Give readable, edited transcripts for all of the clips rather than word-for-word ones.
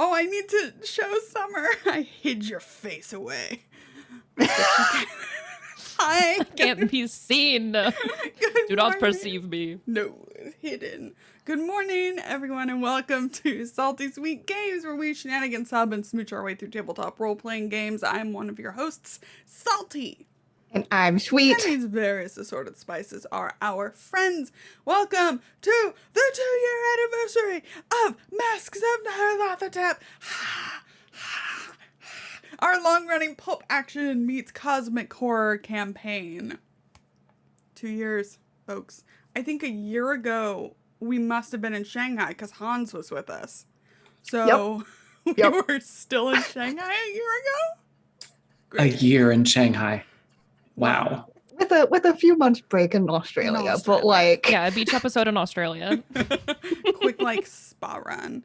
Oh, I need to show Summer. I hid your face away. Hi. Can't be seen. Do not perceive me. No, hidden. Good morning, everyone, and welcome to Salty Sweet Games, where we shenanigan sub and smooch our way through tabletop role-playing games. I'm one of your hosts, Salty. And I'm Sweet. And these various assorted spices are our friends. Welcome to the 2-year anniversary of Masks of Nyarlathotep. Our long-running pulp action meets cosmic horror campaign. 2 years, folks. I think a year ago, we must have been in Shanghai because Hans was with us. So we were still in Shanghai a year ago? Great. A year in Shanghai. Wow. With a few months break in Australia, but like... Yeah, a beach episode in Australia. Quick, spa run.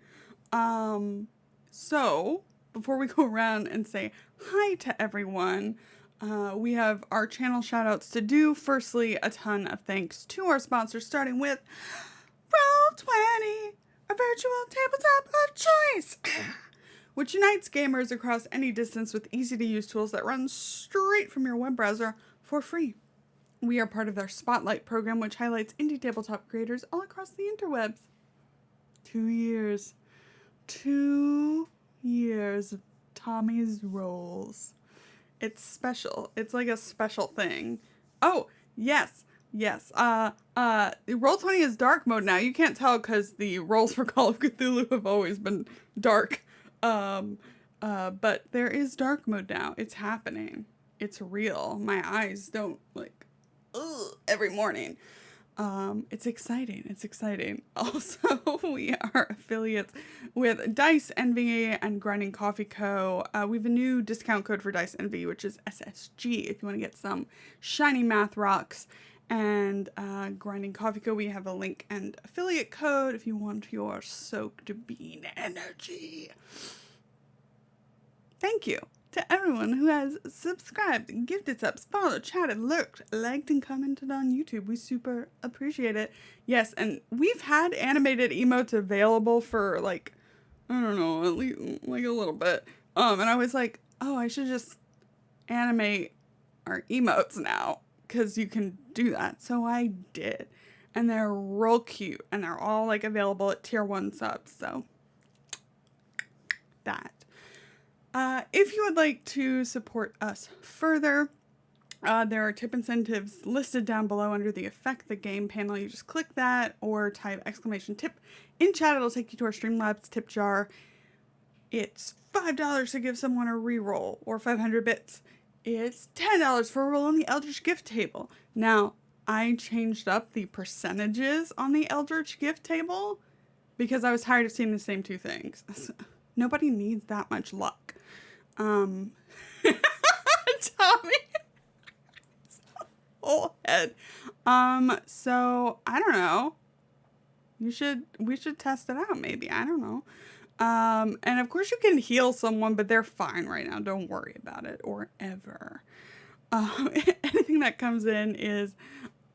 So, before we go around and say hi to everyone, we have our channel shout-outs to do. Firstly, a ton of thanks to our sponsors, starting with Roll20, a virtual tabletop of choice, which unites gamers across any distance with easy-to-use tools that run straight from your web browser for free. We are part of their Spotlight program, which highlights indie tabletop creators all across the interwebs. 2 years. 2 years of Tommy's Rolls. It's special. It's like a special thing. Oh, yes. Roll20 is dark mode now. You can't tell because the rolls for Call of Cthulhu have always been dark. But there is dark mode now. It's happening. It's real. My eyes don't every morning. It's exciting. Also, we are affiliates with Dice Envy and Grinding Coffee Co. We have a new discount code for Dice Envy, which is SSG, if you want to get some shiny math rocks. And Grinding Coffee Co., we have a link and affiliate code if you want your soaked bean energy. Thank you to everyone who has subscribed, gifted subs, followed, chatted, lurked, liked, and commented on YouTube. We super appreciate it. Yes, and we've had animated emotes available for I don't know, at least a little bit. And I was like, oh, I should just animate our emotes now, because you can do that. So I did. And they're real cute, and they're all available at tier 1 subs, so that. If you would like to support us further, there are tip incentives listed down below under the Affect the Game panel. You just click that or type !tip in chat. It'll take you to our Streamlabs tip jar. It's $5 to give someone a reroll, or 500 bits. It's $10 for a roll on the Eldritch Gift table. Now, I changed up the percentages on the Eldritch Gift table because I was tired of seeing the same two things. Nobody needs that much luck. Tommy. Whole head. So I don't know. We should test it out maybe. I don't know. And of course you can heal someone, but they're fine right now. Don't worry about it or ever. Anything that comes in is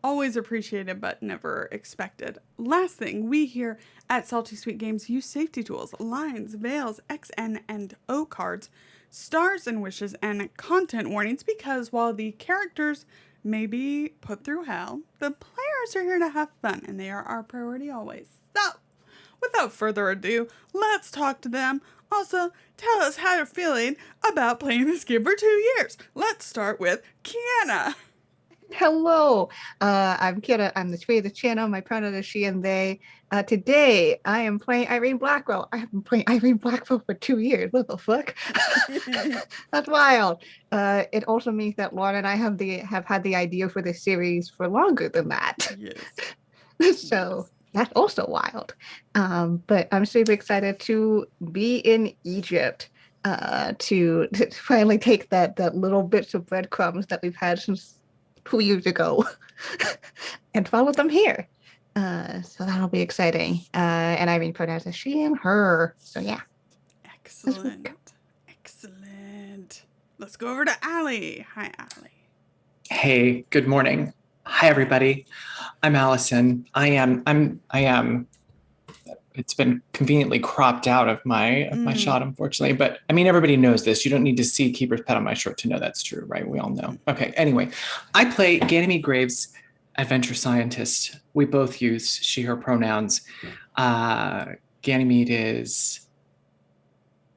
always appreciated, but never expected. Last thing, we here at Salty Sweet Games use safety tools, lines, veils, XN and O cards, stars and wishes, and content warnings, because while the characters may be put through hell, the players are here to have fun, and they are our priority always. So, without further ado, let's talk to them. Also, tell us how you're feeling about playing this game for 2 years. Let's start with Kienna. Hello, I'm Kienna. I'm the creator of the channel. My pronoun is she and they. Today, I am playing Irene Blackwell. I have been playing Irene Blackwell for 2 years. What the fuck? That's wild. It also means that Lauren and I have had the idea for this series for longer than that. Yes. So that's also wild. But I'm super excited to be in Egypt. To finally take that little bits of breadcrumbs that we've had since 2 years ago and follow them here. So that'll be exciting. And Irene pronouns as she and her. So yeah. Excellent. Let's go over to Allie. Hi, Allie. Hey, good morning. Hi, everybody. I'm Allison. I am it's been conveniently cropped out of my shot, unfortunately. But I mean, everybody knows this. You don't need to see Keeper's Pet on my shirt to know that's true, right? We all know. Okay. Anyway, I play Ganymede Graves, adventure scientist. We both use she/her pronouns. Ganymede is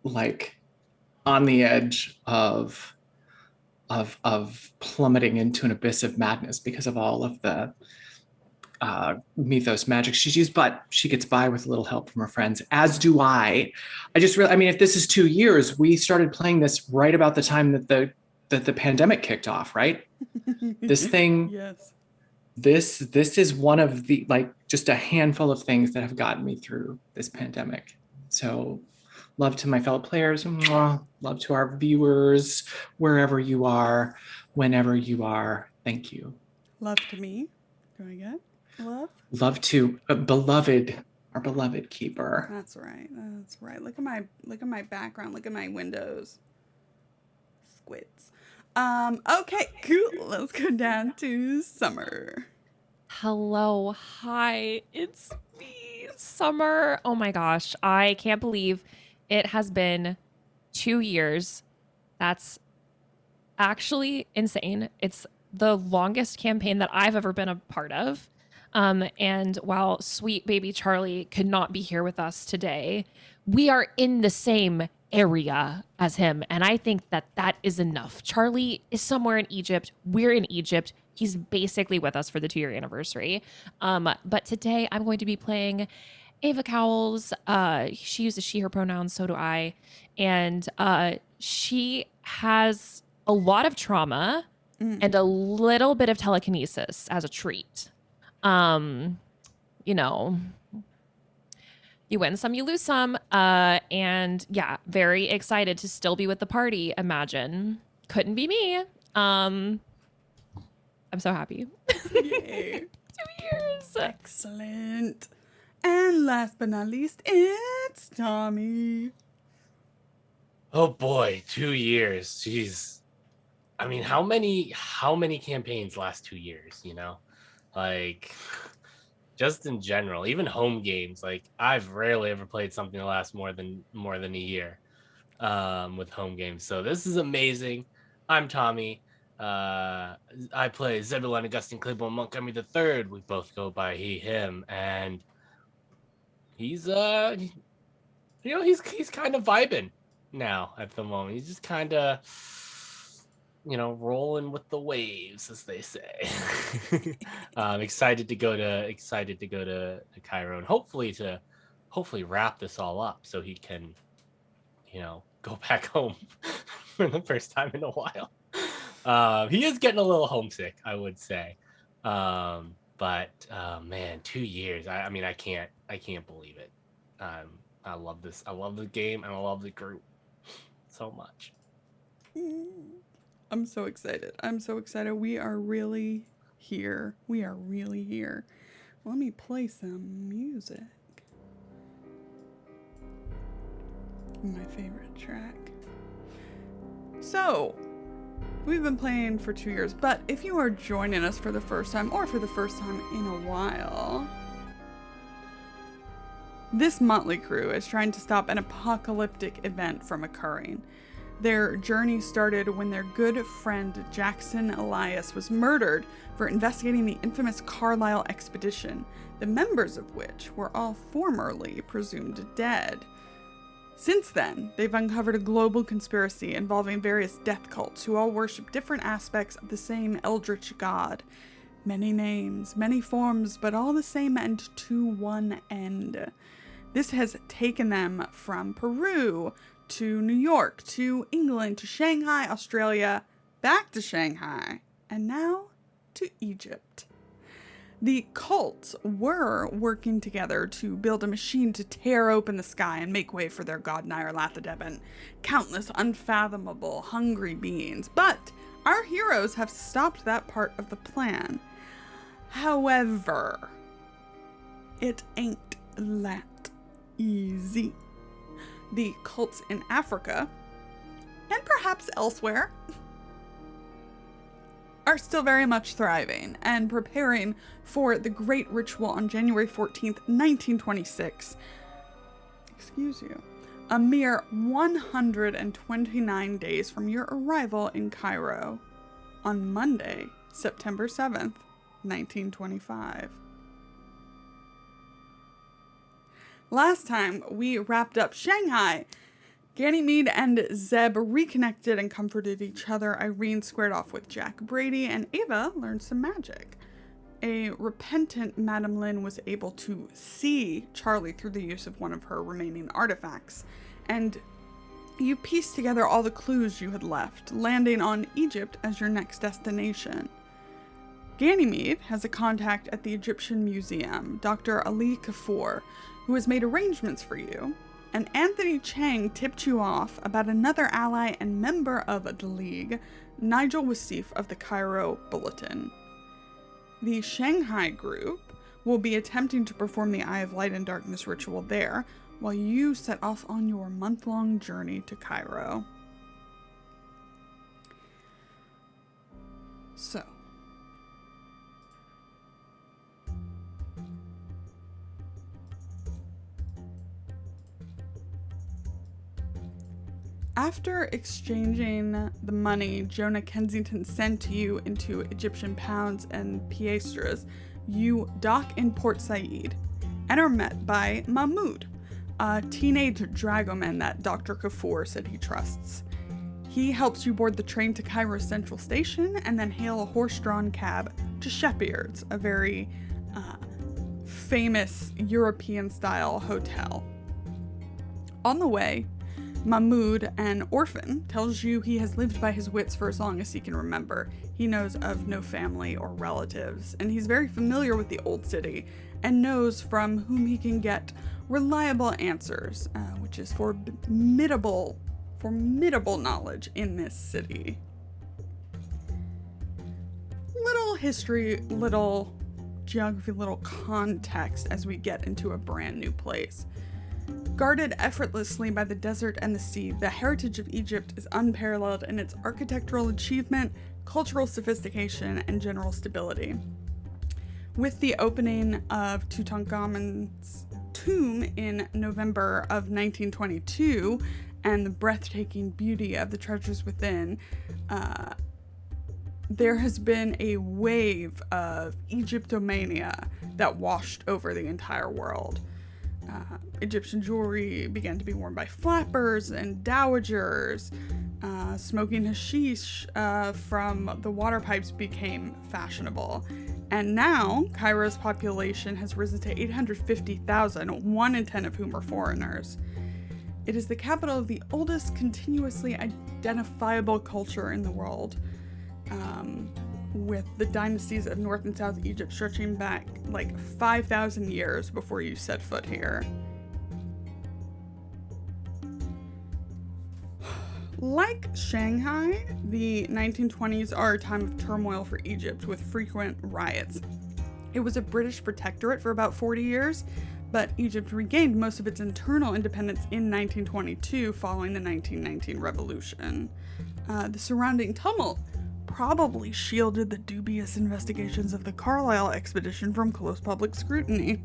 like on the edge of plummeting into an abyss of madness because of all of the mythos magic she's used, but she gets by with a little help from her friends, as do I. I mean, if this is 2 years, we started playing this right about the time that the pandemic kicked off, right? This thing, yes. this is one of the, like, just a handful of things that have gotten me through this pandemic. So love to my fellow players, love to our viewers, wherever you are, whenever you are. Thank you. Love to me. Do I get love? Love to our beloved Keeper. That's right. That's right. Look at my background. Look at my windows. Squids. Okay, cool. Let's go down to Summer. Hello. Hi. It's me, Summer. Oh my gosh. I can't believe it has been 2 years. That's actually insane. It's the longest campaign that I've ever been a part of. And while sweet baby Charlie could not be here with us today, we are in the same area as him. And I think that that is enough. Charlie is somewhere in Egypt. We're in Egypt. He's basically with us for the 2-year anniversary. But today I'm going to be playing Ava Cowles. She uses she, her pronouns. So do I. And she has a lot of trauma and a little bit of telekinesis as a treat. You know, you win some, you lose some. And yeah, very excited to still be with the party. Imagine. Couldn't be me. I'm so happy. Yay. 2 years. Excellent. And last but not least, it's Tommy. Oh boy, 2 years. Jeez. I mean, how many campaigns last 2 years, you know? Like, just in general, even home games. Like, I've rarely ever played something that lasts more than a year with home games. So this is amazing. I'm Tommy. I play Zebulon Augustine Claiborne Montgomery III. We both go by he, him, and he's he's kind of vibing now at the moment. He's just kind of, rolling with the waves, as they say. Excited to go to Cairo and hopefully wrap this all up so he can, go back home for the first time in a while. He is getting a little homesick, I would say. But man, 2 years. I mean, I can't believe it. I love this. I love the game and I love the group so much. I'm so excited. We are really here. Let me play some music. My favorite track. So, we've been playing for 2 years, but if you are joining us for the first time or for the first time in a while, this motley crew is trying to stop an apocalyptic event from occurring. Their journey started when their good friend Jackson Elias was murdered for investigating the infamous Carlisle expedition, the members of which were all formerly presumed dead. Since then, they've uncovered a global conspiracy involving various death cults who all worship different aspects of the same eldritch god. Many names, many forms, but all the same end to one end. This has taken them from Peru to New York, to England, to Shanghai, Australia, back to Shanghai, and now to Egypt. The cults were working together to build a machine to tear open the sky and make way for their god Nyarlathotep and countless unfathomable hungry beings, but our heroes have stopped that part of the plan. However, it ain't that easy. The cults in Africa, and perhaps elsewhere, are still very much thriving and preparing for the great ritual on January 14th, 1926, excuse you, a mere 129 days from your arrival in Cairo on Monday, September 7th, 1925. Last time we wrapped up Shanghai. Ganymede and Zeb reconnected and comforted each other. Irene squared off with Jack Brady, and Ava learned some magic. A repentant Madame Lynn was able to see Charlie through the use of one of her remaining artifacts, and you pieced together all the clues you had left, landing on Egypt as your next destination. Ganymede has a contact at the Egyptian Museum, Dr. Ali Kaffour, who has made arrangements for you, and Anthony Chang tipped you off about another ally and member of the League, Nigel Wasif of the Cairo Bulletin. The Shanghai group will be attempting to perform the Eye of Light and Darkness ritual there, while you set off on your month-long journey to Cairo. So, after exchanging the money Jonah Kensington sent to you into Egyptian pounds and piastres, you dock in Port Said and are met by Mahmoud, a teenage dragoman that Dr. Kaffour said he trusts. He helps you board the train to Cairo Central Station and then hail a horse-drawn cab to Shepherds, a very famous European-style hotel. On the way, Mahmoud, an orphan, tells you he has lived by his wits for as long as he can remember. He knows of no family or relatives, and he's very familiar with the old city and knows from whom he can get reliable answers, which is formidable knowledge in this city. Little history, little geography, little context as we get into a brand new place. Guarded effortlessly by the desert and the sea, the heritage of Egypt is unparalleled in its architectural achievement, cultural sophistication, and general stability. With the opening of Tutankhamun's tomb in November of 1922 and the breathtaking beauty of the treasures within, there has been a wave of Egyptomania that washed over the entire world. Egyptian jewelry began to be worn by flappers and dowagers. Smoking hashish from the water pipes became fashionable. And now, Cairo's population has risen to 850,000, 1 in 10 of whom are foreigners. It is the capital of the oldest continuously identifiable culture in the world, with the dynasties of North and South Egypt stretching back like 5,000 years before you set foot here. Like Shanghai, the 1920s are a time of turmoil for Egypt with frequent riots. It was a British protectorate for about 40 years, but Egypt regained most of its internal independence in 1922 following the 1919 revolution. The surrounding tumult probably shielded the dubious investigations of the Carlisle expedition from close public scrutiny.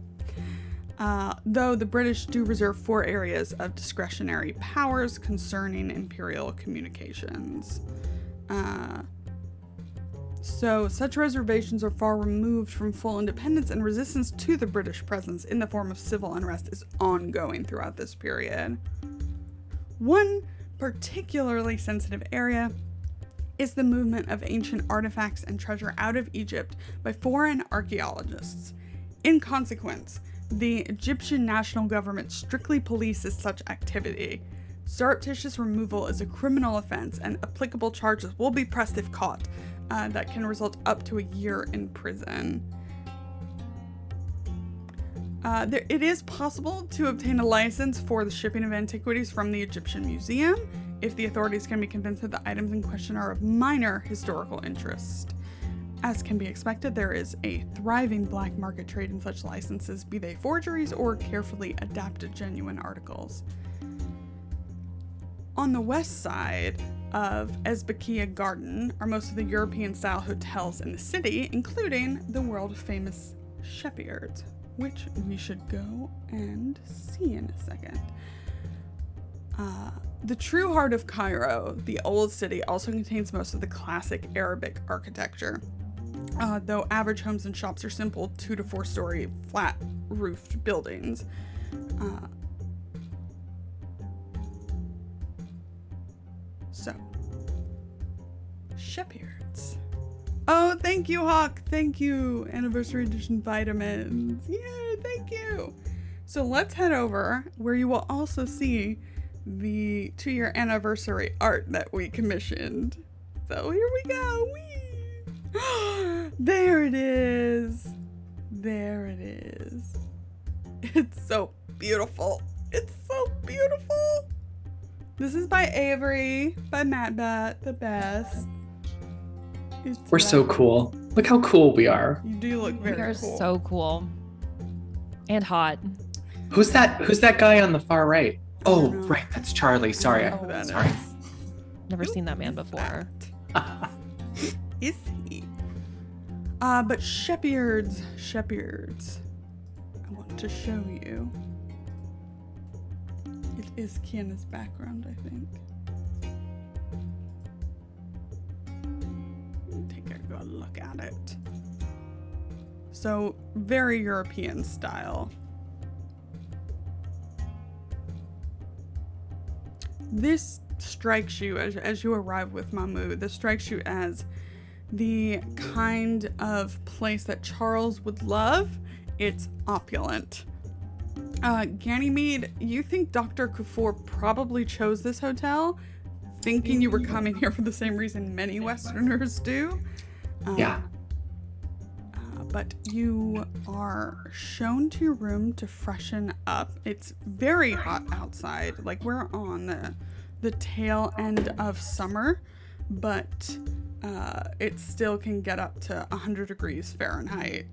Though the British do reserve 4 areas of discretionary powers concerning imperial communications. So such reservations are far removed from full independence, and resistance to the British presence in the form of civil unrest is ongoing throughout this period. One particularly sensitive area is the movement of ancient artifacts and treasure out of Egypt by foreign archaeologists. In consequence, the Egyptian national government strictly polices such activity. Surreptitious removal is a criminal offense, and applicable charges will be pressed if caught. That can result up to a year in prison. It is possible to obtain a license for the shipping of antiquities from the Egyptian Museum if the authorities can be convinced that the items in question are of minor historical interest. As can be expected, there is a thriving black market trade in such licenses, be they forgeries or carefully adapted genuine articles. On the west side of Ezbekiya Garden are most of the European-style hotels in the city, including the world-famous Shepherds. which we should go and see in a second. The true heart of Cairo, the old city, also contains most of the classic Arabic architecture. Though average homes and shops are simple 2 to 4 story flat roofed buildings. So, Shepherds. Oh, thank you, Hawk. Thank you. Anniversary edition vitamins. Yeah, thank you. So let's head over where you will also see the 2-year anniversary art that we commissioned. So here we go. Whee! There it is. There it is. It's so beautiful. It's so beautiful. This is by Avery, by MattBat, the best. We're so cool. Look how cool we are. You do look very We are cool. so cool. And hot. Who's that guy on the far right? Oh, know. right, that's Charlie. Sorry. I don't know who that Sorry. is. Never Who seen that man is before. that? Is he? But Shepherds. I want to show you. It is Kienna's background, I think. Take a good look at it. So, very European style. This strikes you as you arrive with Mahmoud. This strikes you as the kind of place that Charles would love. It's opulent. Ganymede, you think Dr. Kuffour probably chose this hotel, thinking you were coming here for the same reason many Westerners do. Yeah. But you are shown to your room to freshen up. It's very hot outside. Like, we're on the tail end of summer, but it still can get up to 100 degrees Fahrenheit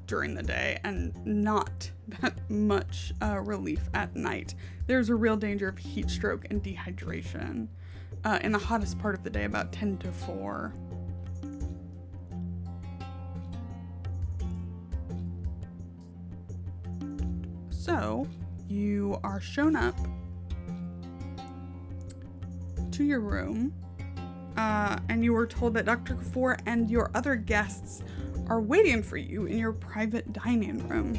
during the day, and not that much relief at night. There's a real danger of heat stroke and dehydration in the hottest part of the day, about 10 to 4. So, you are shown up to your room, and you were told that Dr. Kuffour and your other guests are waiting for you in your private dining room.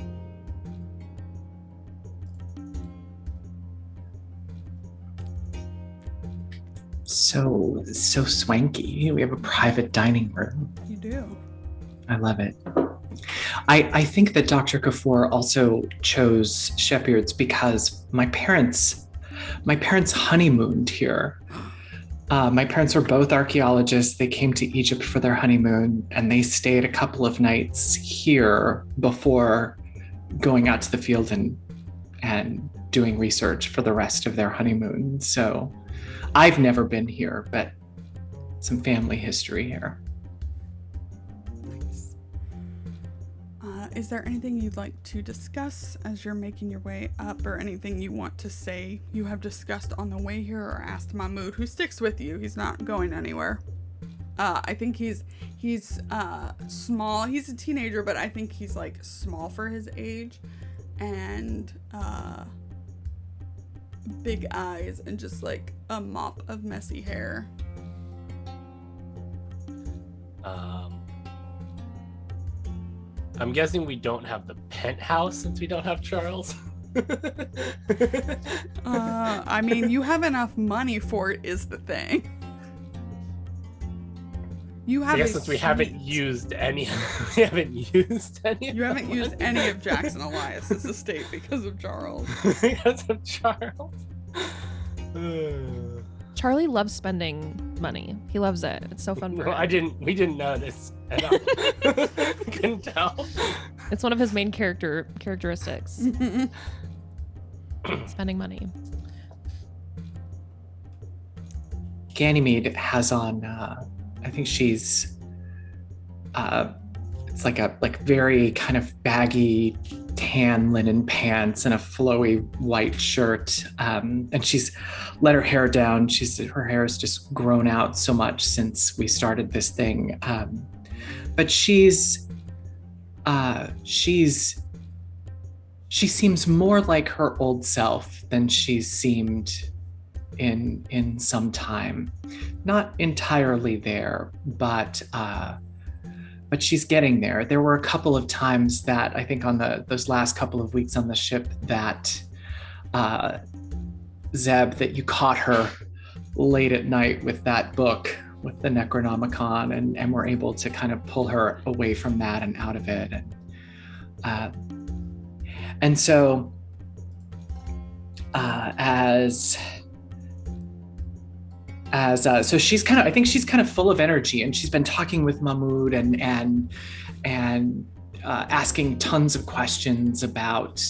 So swanky. We have a private dining room. You do. I love it. I think that Dr. Kuffour also chose Shepherds because my parents honeymooned here. My parents were both archaeologists. They came to Egypt for their honeymoon, and they stayed a couple of nights here before going out to the field and doing research for the rest of their honeymoon. So I've never been here, but some family history here. Nice. Is there anything you'd like to discuss as you're making your way up, or anything you want to say you have discussed on the way here or asked Mahmoud, who sticks with you? He's not going anywhere. I think he's small. He's a teenager, but I think he's like small for his age, and big eyes and just like a mop of messy hair. I'm guessing we don't have the penthouse since we don't have Charles. I mean, you have enough money for it is the thing. You have I guess a since we haven't suite. used any, we haven't used any. You haven't used any of Jackson Elias's estate because of Charles. because of Charles. Charlie loves spending money. He loves it. It's so fun for Well, him. we didn't notice enough. Couldn't tell. It's one of his main characteristics. Spending money. Ganymede has on, I think she's, it's like very kind of baggy tan linen pants and a flowy white shirt. And she's let her hair down. Her hair has just grown out so much since we started this thing. But she's she seems more like her old self than she's seemed in some time. Not entirely there, but she's getting there. There were a couple of times that I think on those last couple of weeks on the ship that Zeb, that you caught her late at night with that book, with the Necronomicon, and were able to kind of pull her away from that and out of it. And so so she's kind of, I think she's kind of full of energy, and she's been talking with Mahmoud and asking tons of questions about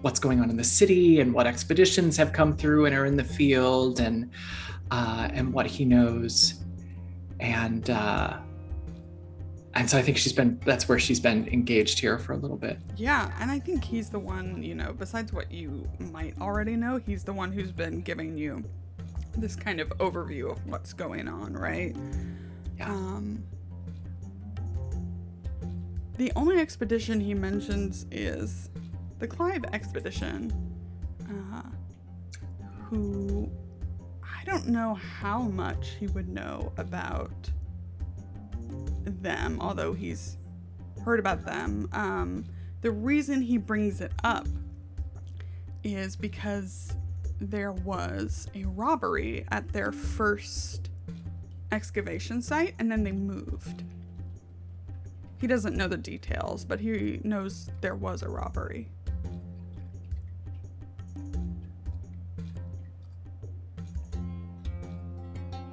what's going on in the city and what expeditions have come through and are in the field, and what he knows, and so I think that's where she's been engaged here for a little bit. Yeah, and I think he's the one, besides what you might already know, he's the one who's been giving you this kind of overview of what's going on, right? Yeah. The only expedition he mentions is the Clive expedition, who I don't know how much he would know about them, although he's heard about them. The reason he brings it up is because there was a robbery at their first excavation site, and then they moved. He doesn't know the details, but he knows there was a robbery.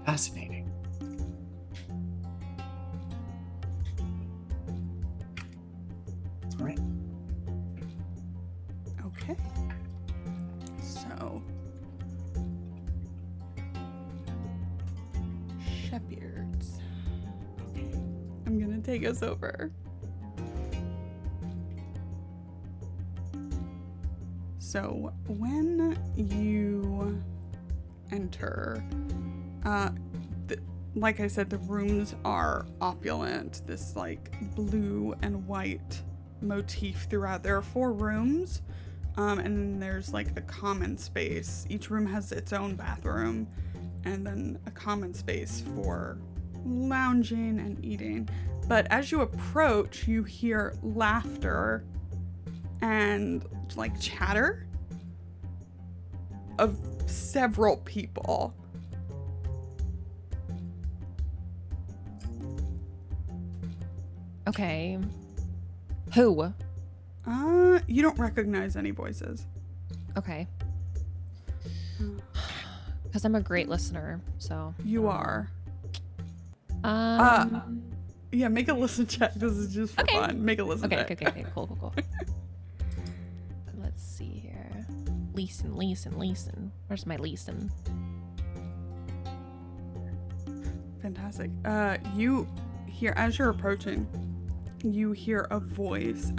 Fascinating. All right. Okay. So, Shepherds. I'm gonna take us over. So, when you enter, like I said, the rooms are opulent, this like blue and white motif throughout. There are 4 rooms, and then there's like the common space. Each room has its own bathroom, and then a common space for lounging and eating. But as you approach, you hear laughter and like chatter of several people. Okay. Who? You don't recognize any voices. Okay. Because I'm a great listener, so. You are. Um. Yeah, make a listen check. This is just for fun. Make a listen check. Okay. Cool. Let's see here. Leeson. Where's my Leeson? Fantastic. You hear, as you're approaching, you hear a voice.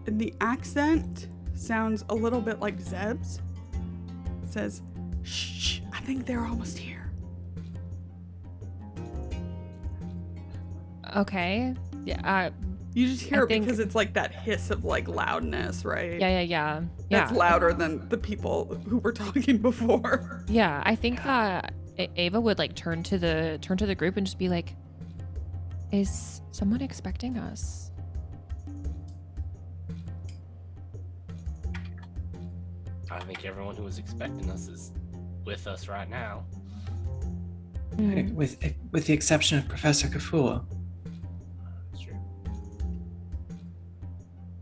The accent sounds a little bit like Zeb's. It says, "Shh, I think they're almost here." Okay. Yeah. You just hear I it think- because it's like that hiss of like loudness, right? Yeah. That's louder than the people who were talking before. Yeah, I think that Ava would like turn to the group and just be like, "Is someone expecting us?" I think everyone who was expecting us is with us right now. With the exception of Professor Kafua. That's true.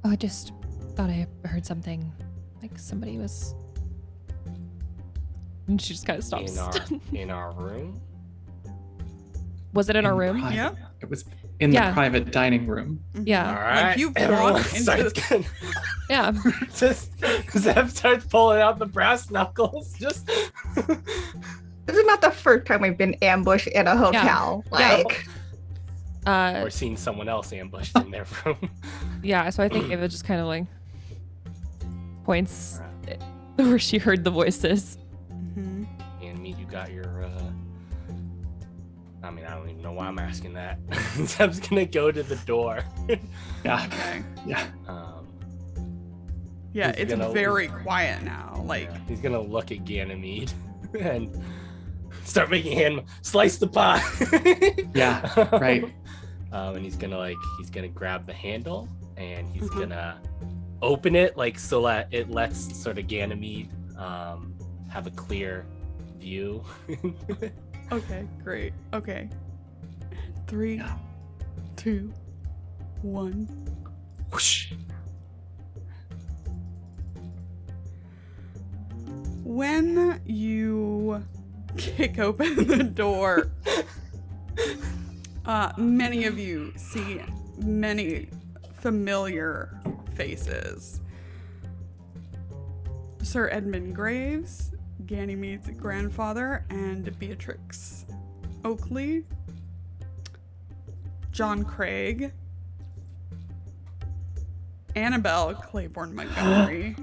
Oh, I just thought I heard something. Like somebody was. And she just kind of stops. In our room. Was it in our room? Private. Yeah. It was in the private dining room. Yeah. All right. Like you've Everyone walked into starts this. getting- Yeah. Just Zeb starts pulling out the brass knuckles. Just This is not the first time we've been ambushed in a hotel. Yeah. Like, or seeing someone else ambushed in their room. Yeah. So I think Ava just kind of like points where she heard the voices. Mhm. And me, you got your I mean, I don't even know why I'm asking that. Zeb's gonna go to the door. Yeah. Okay. Yeah. Yeah, He's it's gonna- very quiet now. Like, Yeah, he's gonna look at Ganymede and start making him slice the pie. Yeah, right. And he's gonna grab the handle and he's Mhm. gonna open it so that it lets sort of Ganymede have a clear view. okay, great. Okay. 3, Yeah. 2, 1. Whoosh. When you kick open the door, many of you see many familiar faces. Sir Edmund Graves, Ganymede's grandfather, and Beatrix Oakley, John Craig, Annabelle Claiborne Montgomery,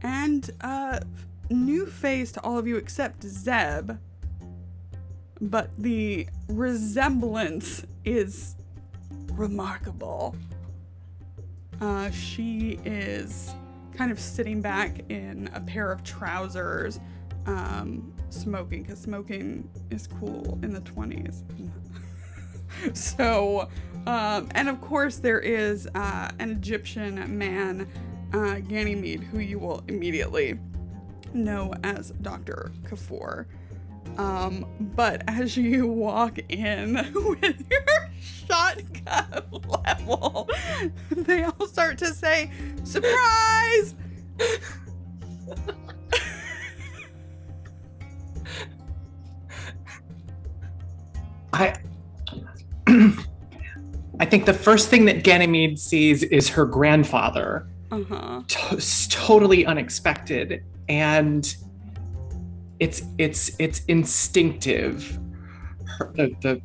and a new face to all of you except Zeb, but the resemblance is remarkable. She is kind of sitting back in a pair of trousers, smoking, because smoking is cool in the 20s. So, and of course there is an Egyptian man, Ganymede, who you will immediately know as Dr. Kafur. But as you walk in with your shotgun level, they all start to say, "Surprise!" I think the first thing that Ganymede sees is her grandfather. Uh-huh. Totally unexpected, and it's instinctive. The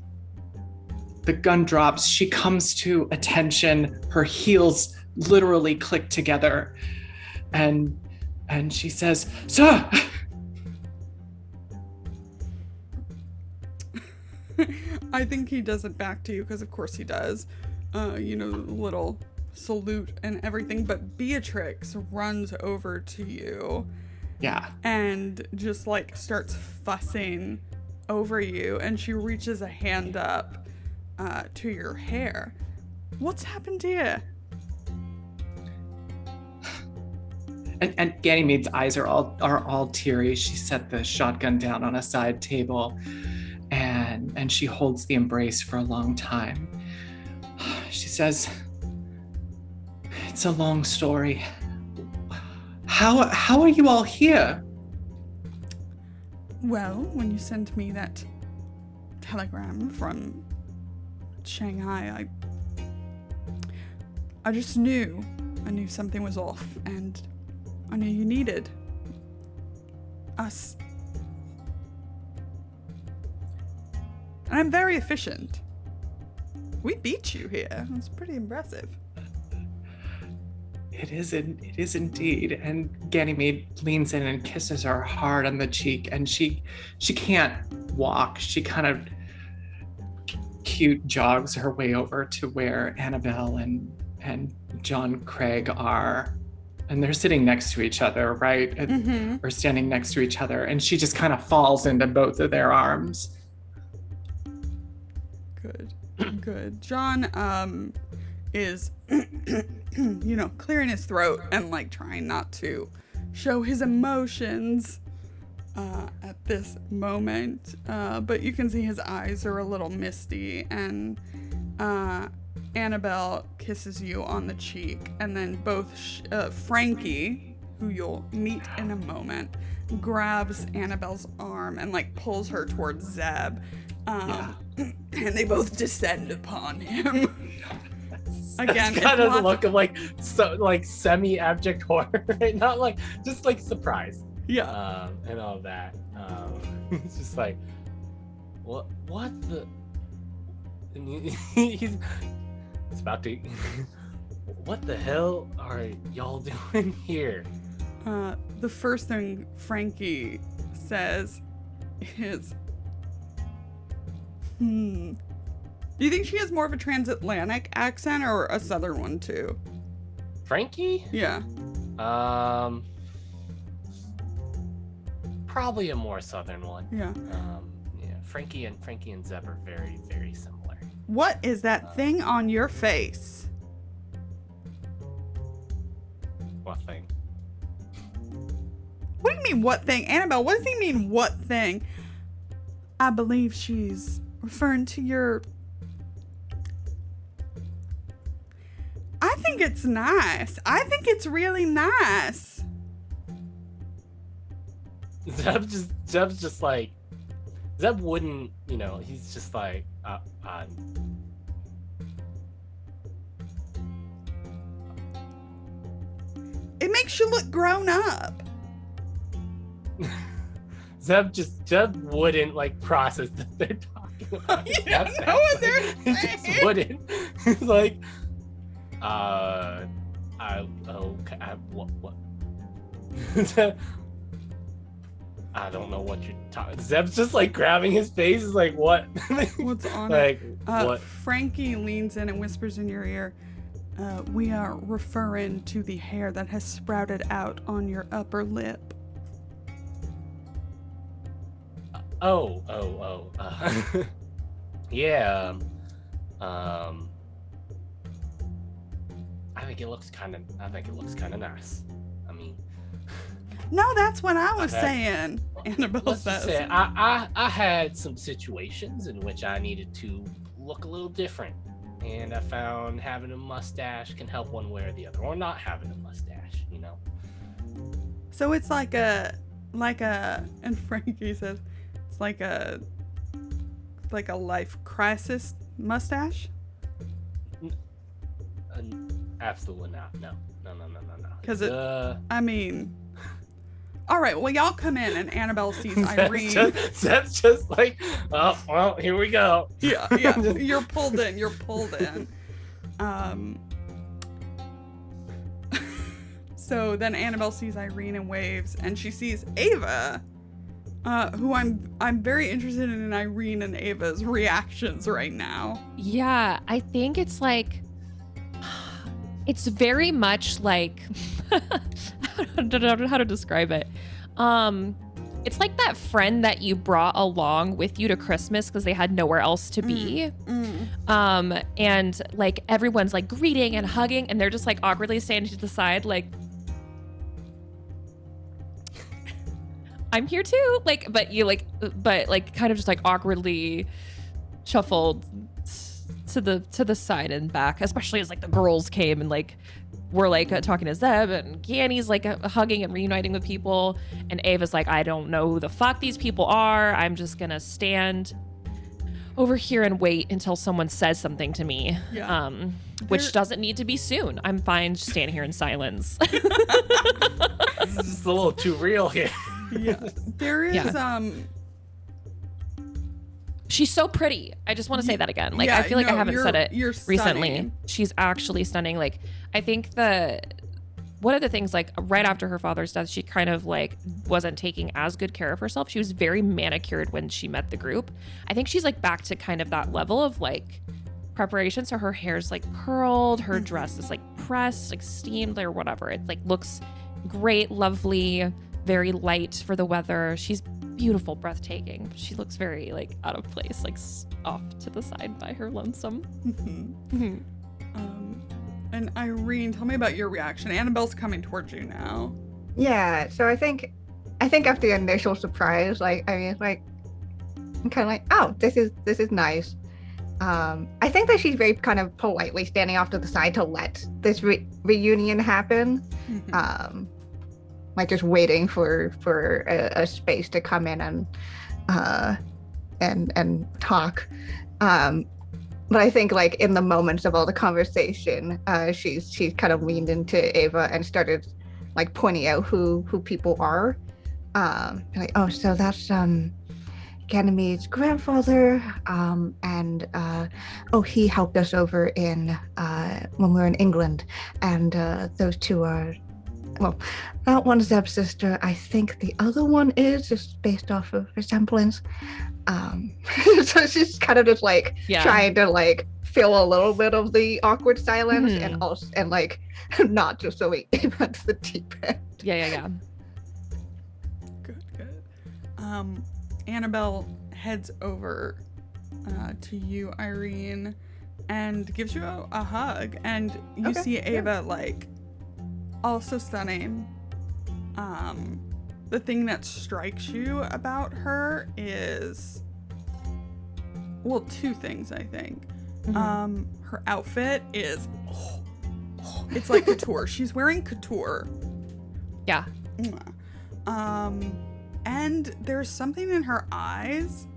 gun drops. She comes to attention. Her heels literally click together, and she says, "Sir." I think he does it back to you, because of course he does. Little salute and everything. But Beatrix runs over to you. Yeah. And just starts fussing over you. And she reaches a hand up to your hair. What's happened to you? And Ganymede's eyes are all teary. She set the shotgun down on a side table, and she holds the embrace for a long time. She says, "It's a long story. How are you all here?" Well, when you sent me that telegram from Shanghai, I just knew. I knew something was off, and I knew you needed us. And I'm very efficient. We beat you here. That's pretty impressive. It is indeed. And Ganymede leans in and kisses her hard on the cheek, and she can't walk. She kind of cute jogs her way over to where Annabelle and John Craig are. And they're sitting next to each other, right? Mm-hmm. Or standing next to each other. And she just kind of falls into both of their arms. Good. John is clearing his throat and trying not to show his emotions at this moment, but you can see his eyes are a little misty, and Annabelle kisses you on the cheek, and then both Frankie, who you'll meet in a moment, grabs Annabelle's arm and like pulls her towards Zeb. And they both descend upon him. Again, it's kind of the look of like semi-abject horror, right? Not like just like surprise. Yeah. And all that. It's just like, what the? And he's about to. What the hell are y'all doing here? The first thing Frankie says is, Do you think she has more of a transatlantic accent or a southern one too? Frankie? Yeah. Probably a more southern one. Yeah. Yeah. Frankie and Zeb are very, very similar. What is that thing on your face? What thing? What do you mean, what thing? Annabelle, what does he mean, what thing? I believe she's referring to your... I think it's nice. I think it's really nice. Zeb's just like, Zeb wouldn't, he's just like, It makes you look grown up. Zeb wouldn't like process that they're talking about. You don't know what they're He just saying. wouldn't. He's like, what? I don't know what you're talking. Zeb's just like grabbing his face. Is like, what? What's on like, it? what? Frankie leans in and whispers in your ear, we are referring to the hair that has sprouted out on your upper lip. Yeah. I think it looks kind of nice. I mean, No, that's what I was Okay. saying, Annabelle let's just says. say I had some situations in which I needed to look a little different, and I found having a mustache can help one way or the other, or not having a mustache. So it's like a, and Frankie says, it's like a life crisis mustache? Absolutely not. No. Because It's, I mean, all right, well, y'all come in and Annabelle sees Irene. Zeb's just like, oh, well, here we go. Yeah, you're pulled in. So then Annabelle sees Irene and waves, and she sees Ava, who I'm very interested in Irene and Ava's reactions right now. Yeah, I think it's like, it's very much like, I don't know how to describe it. It's like that friend that you brought along with you to Christmas because they had nowhere else to be. And like everyone's like greeting and hugging, and they're just like awkwardly standing to the side, like, I'm here too. Like, but kind of just like awkwardly shuffled to the side and back, especially as like the girls came and like were like talking to Zeb, and Kienna's like hugging and reuniting with people, and Ava's like, I don't know who the fuck these people are. I'm just gonna stand over here and wait until someone says something to me. Yeah. Which doesn't need to be soon. I'm fine just standing here in silence. This is just a little too real here. Yeah, there is She's so pretty. I just want to say that again. Like, yeah, I feel like I haven't said it you're recently. stunning. She's actually stunning. Like, I think one of the things, like right after her father's death, she kind of like wasn't taking as good care of herself. She was very manicured when she met the group. I think she's like back to kind of that level of like preparation. So her hair's like curled, her dress is like pressed, like steamed or whatever. It like looks great, lovely, very light for the weather. She's beautiful, breathtaking. She looks very like out of place, like off to the side by her lonesome. And Irene, tell me about your reaction. Annabelle's coming towards you now. Yeah, so I think after the initial surprise, like, I mean, like, I'm kind of like, oh, this is nice. I think that she's very kind of politely standing off to the side to let this reunion happen. Like just waiting for a space to come in and talk. But I think like in the moments of all the conversation, she's kind of leaned into Ava and started like pointing out who people are. Like, oh, so that's Ganymede's grandfather, and he helped us over in when we were in England, and those two are Well, that one's Zeb's sister. I think the other one is just based off of resemblance. So she's kind of just like trying to like fill a little bit of the awkward silence and also and like not just so we that's the deep end. Yeah. Good. Annabelle heads over to you, Irene, and gives you a hug, and you see Ava like also stunning. The thing that strikes you about her is, well, two things, I think. Her outfit is, it's like couture. She's wearing couture. Yeah. And there's something in her eyes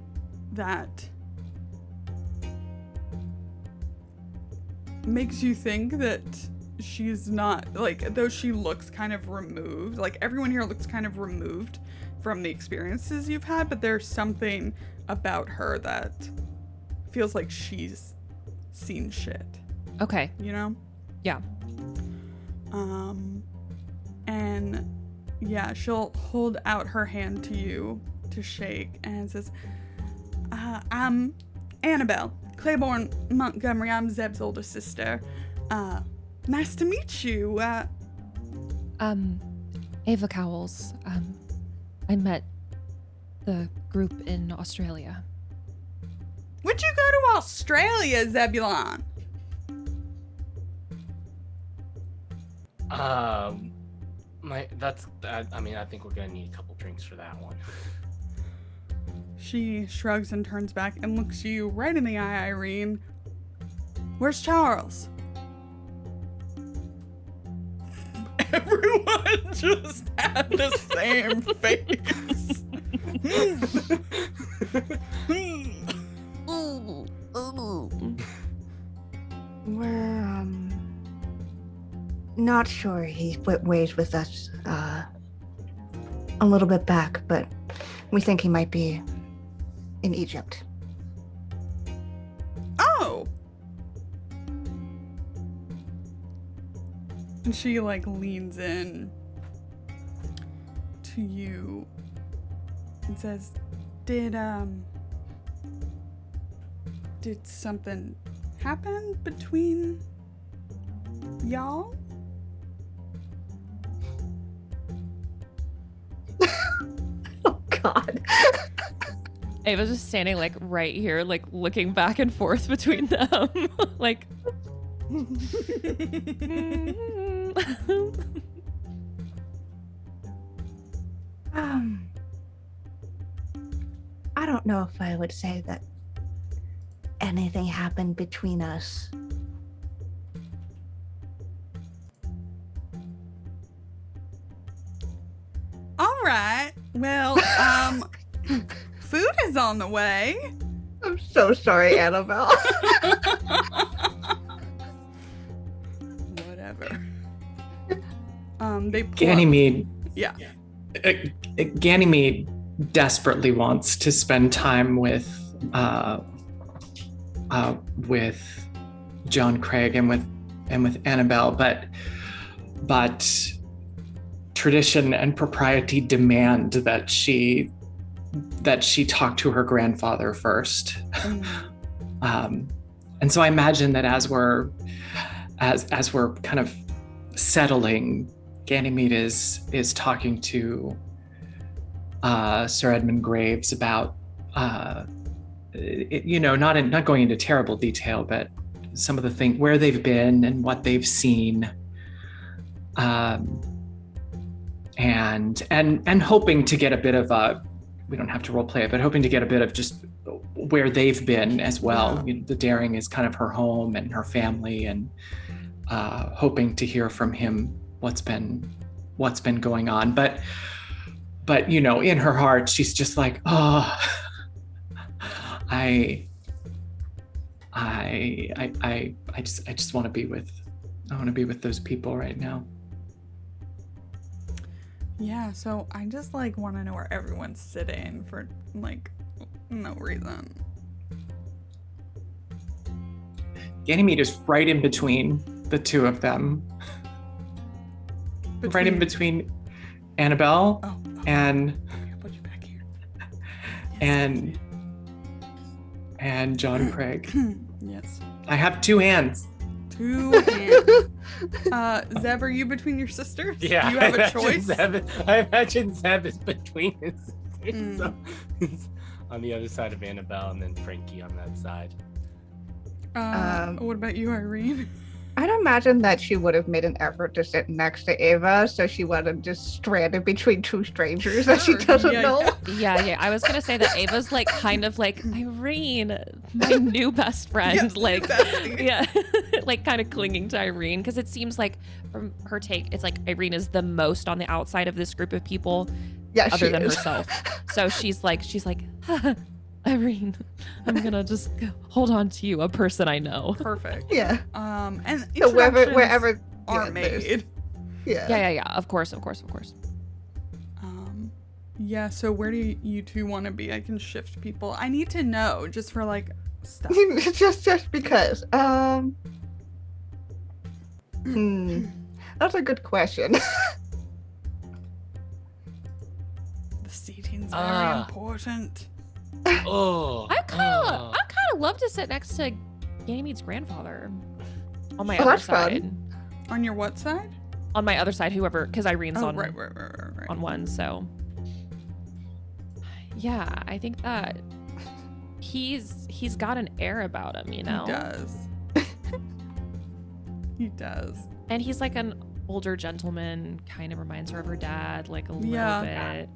that makes you think that she's not, like, though she looks kind of removed, like everyone here looks kind of removed from the experiences you've had, but there's something about her that feels like she's seen shit. Okay. You know? Yeah. And yeah, she'll hold out her hand to you to shake and says, I'm Annabelle Claiborne Montgomery. I'm Zeb's older sister. Nice to meet you. Ava Cowles. I met the group in Australia. Would you go to Australia, Zebulon? I think we're gonna need a couple drinks for that one. She shrugs and turns back and looks you right in the eye, Irene. Where's Charles? Everyone just had the same face. We're not sure. He split ways with us a little bit back, but we think he might be in Egypt. Oh. And she like leans in to you and says, Did something happen between y'all? Oh God. Ava's just standing like right here, like looking back and forth between them. Like I don't know if I would say that anything happened between us. All right. Well, food is on the way. I'm so sorry, Annabelle. Whatever. They pull up. Ganymede. Yeah. Ganymede desperately wants to spend time with John Craig and with Annabelle, but tradition and propriety demand that she talk to her grandfather first. And so I imagine that as we're kind of settling, Ganymede is talking to Sir Edmund Graves about not going into terrible detail, but some of the things where they've been and what they've seen, and hoping to get a bit of a, we don't have to role play it, but hoping to get a bit of just where they've been as well. Yeah. The Daring is kind of her home and her family, and hoping to hear from him what's been going on. But in her heart, she's just like, oh, I just want to be with those people right now. Yeah, so I just like want to know where everyone's sitting for like no reason. Ganymede is right in between the two of them. right in between Annabelle Oh, and okay, I'll put you back here. and and John Craig. Yes. I have two hands. 2 hands. Zeb, are you between your sisters? Yeah. Do you have I a imagine choice? I imagine Zeb is between his sisters. Mm. So he's on the other side of Annabelle and then Frankie on that side. What about you, Irene? I'd imagine that she would have made an effort to sit next to Ava, so she wasn't just stranded between two strangers that she Sure, doesn't yeah, know. Yeah. I was gonna say that Ava's like kind of like Irene, my new best friend. Yes, like, bestie. yeah, like kind of clinging to Irene because it seems like from her take, it's like Irene is the most on the outside of this group of people, Yeah, other she than is. herself. So she's like, Irene, I'm gonna just hold on to you, a person I know. Perfect. Yeah. And So wherever introductions are yeah, there's- made. Yeah. Yeah. Of course. Yeah, so where do you two want to be? I can shift people. I need to know just for like stuff. just because. That's a good question. The seating's very Ah. important. Oh. I kind of love to sit next to Ganymede's grandfather on my Oh, other that's fun. side. On your what side? On my other side, whoever, because Irene's Oh, on right. on one. So yeah, I think that he's got an air about him, you know. He does. He does. And he's like an older gentleman, kind of reminds her of her dad, like a little bit.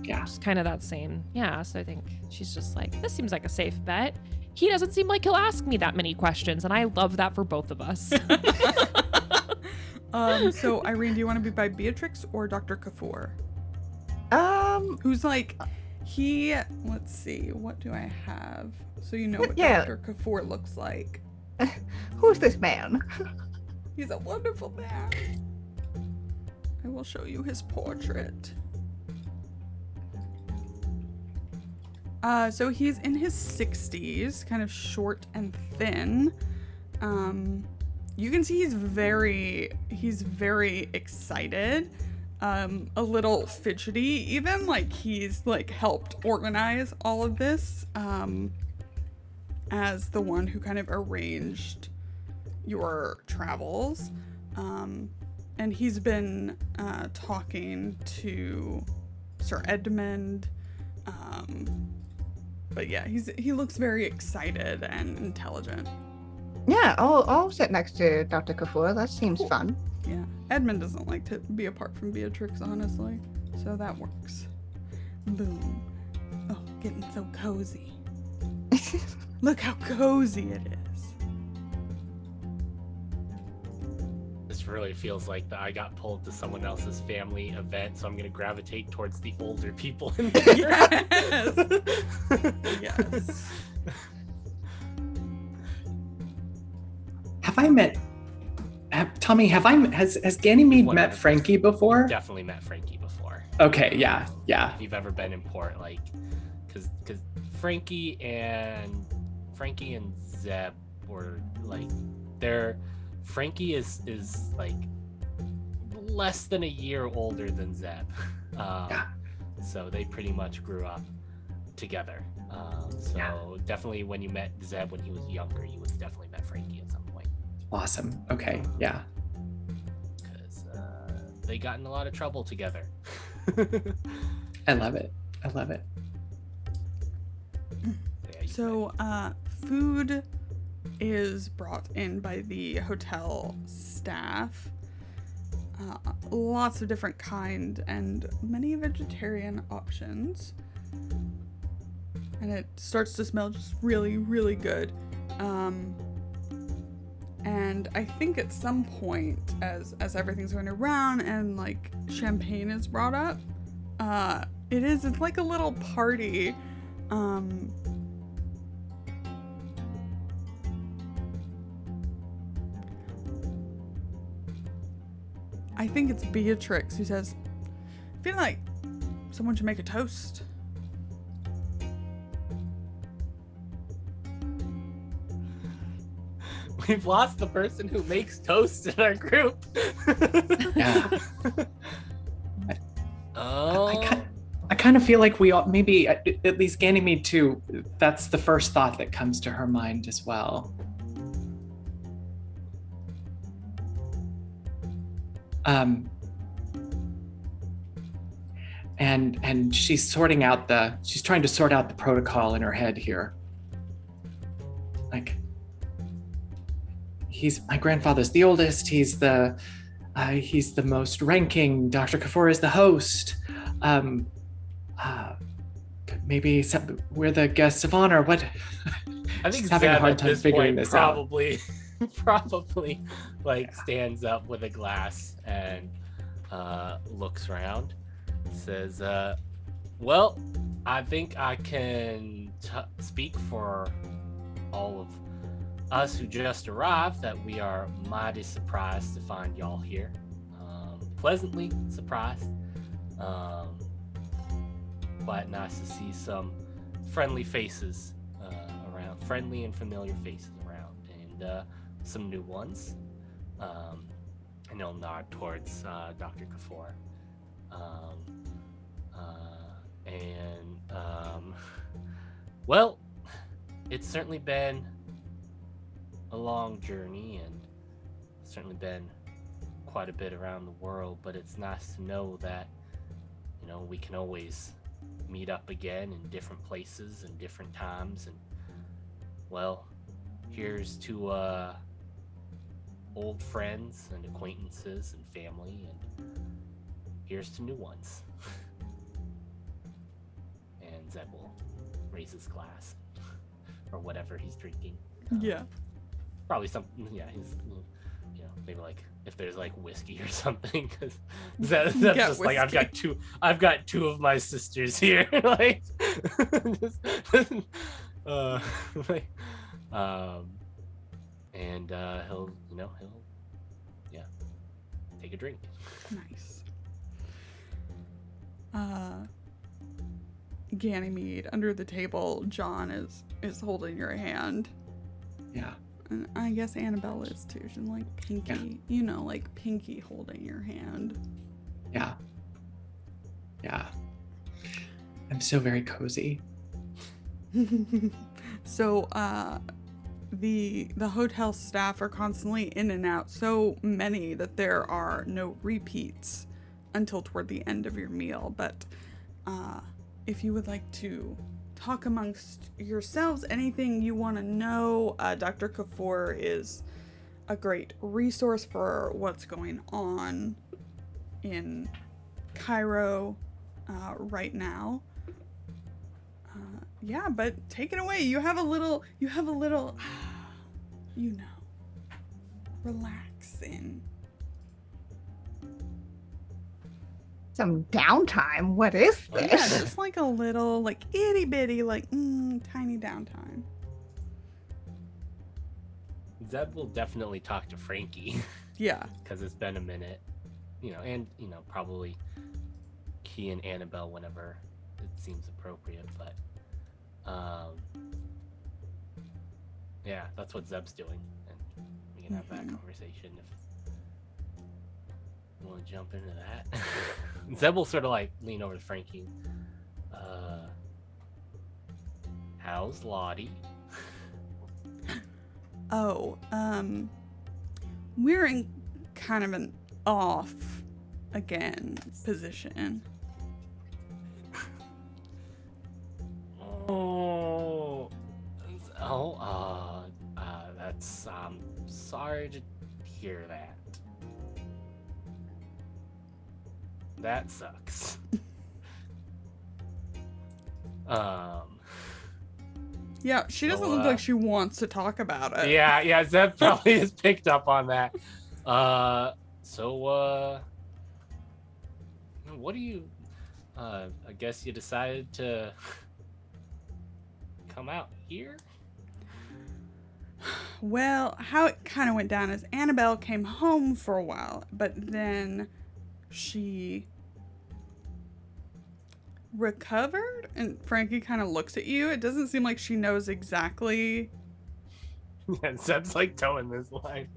Yeah. Just kind of that same. Yeah, so I think she's just like, this seems like a safe bet. He doesn't seem like he'll ask me that many questions, and I love that for both of us. So Irene, do you want to be by Beatrix or Dr. Kafur? Who's like, let's see, what do I have? So you know what Yeah. Dr. Kafur looks like. Who's this man? He's a wonderful man. I will show you his portrait. So he's in his 60s, kind of short and thin. You can see he's very excited, a little fidgety, even like he's like helped organize all of this, as the one who kind of arranged your travels. And he's been talking to Sir Edmund. But yeah, he looks very excited and intelligent. Yeah, I'll sit next to Dr. Kafur. That seems fun. Yeah, Edmund doesn't like to be apart from Beatrix, honestly, so that works. Boom. Oh, getting so cozy. Look how cozy it is. This really feels like that I got pulled to someone else's family event, so I'm gonna gravitate towards the older people in there. Yes. Have I met? Tommy, has Ganymede met 100%. Frankie before? Definitely met Frankie before. Okay, yeah. If you've ever been in port, like, because Frankie and Zeb were like, Frankie is like less than a year older than Zeb. So they pretty much grew up together. Definitely when you met Zeb when he was younger, you would have definitely met Frankie at some point. Awesome. Okay, yeah. Because they got in a lot of trouble together. I love it. So, food is brought in by the hotel staff. Lots of different kind and many vegetarian options. And it starts to smell just really, really good. And I think at some point, as everything's going around and like champagne is brought up, it's like a little party. I think it's Beatrix who says, I feel like someone should make a toast. we've lost the person who makes toast in our group. Yeah. Oh. I kind of feel like we all, maybe at least Ganymede too, that's the first thought that comes to her mind as well. And she's trying to sort out the protocol in her head here. Like, my grandfather's the oldest, he's the most ranking, Dr. Kafur is the host. Maybe we're the guests of honor. What? I think She's having a Zeb hard at time this figuring point this out. probably like stands up with a glass and looks around, says, well, I think I can speak for all of us who just arrived that we are mighty surprised to find y'all here. Pleasantly surprised. Quite nice to see some friendly faces around, friendly and familiar faces around, and some new ones. And he'll nod towards Dr. Kafur. Well, it's certainly been a long journey, and certainly been quite a bit around the world, but it's nice to know that, you know, we can always meet up again in different places and different times. And well, here's to old friends and acquaintances and family, and here's to new ones. And Zeb will raise his glass or whatever he's drinking. Yeah. Probably something. Yeah, he's, you know, maybe like if there's like whiskey or something, because that's just like I've got two of my sisters here, like, like, and he'll take a drink. Nice. Ganymede, under the table, John is holding your hand. Yeah. And I guess Annabelle is too. She's like Pinky, like Pinky holding your hand. Yeah. Yeah. I'm so very cozy. So, the hotel staff are constantly in and out, so many that there are no repeats until toward the end of your meal. But if you would like to talk amongst yourselves, anything you want to know, Dr. Kafur is a great resource for what's going on in Cairo right now. Yeah, but take it away. You have a little, relaxing. Some downtime? What is this? Yeah, just like a little, like itty bitty, like tiny downtime. Zeb will definitely talk to Frankie. Yeah. Because it's been a minute, and probably Key and Annabelle whenever it seems appropriate, but yeah, that's what Zeb's doing, and we can have that conversation if you want to jump into that. Zeb will sort of like lean over to Frankie. How's Lottie? Oh, we're in kind of an off again position. That's I'm sorry to hear that. That sucks. Yeah, she doesn't look like she wants to talk about it. Yeah, Zeb probably has picked up on that. So what do you I guess you decided to come out here? Well, how it kind of went down is Annabelle came home for a while, but then she recovered, and Frankie kind of looks at you. It doesn't seem like she knows exactly Yeah, Zeb's like towing this line.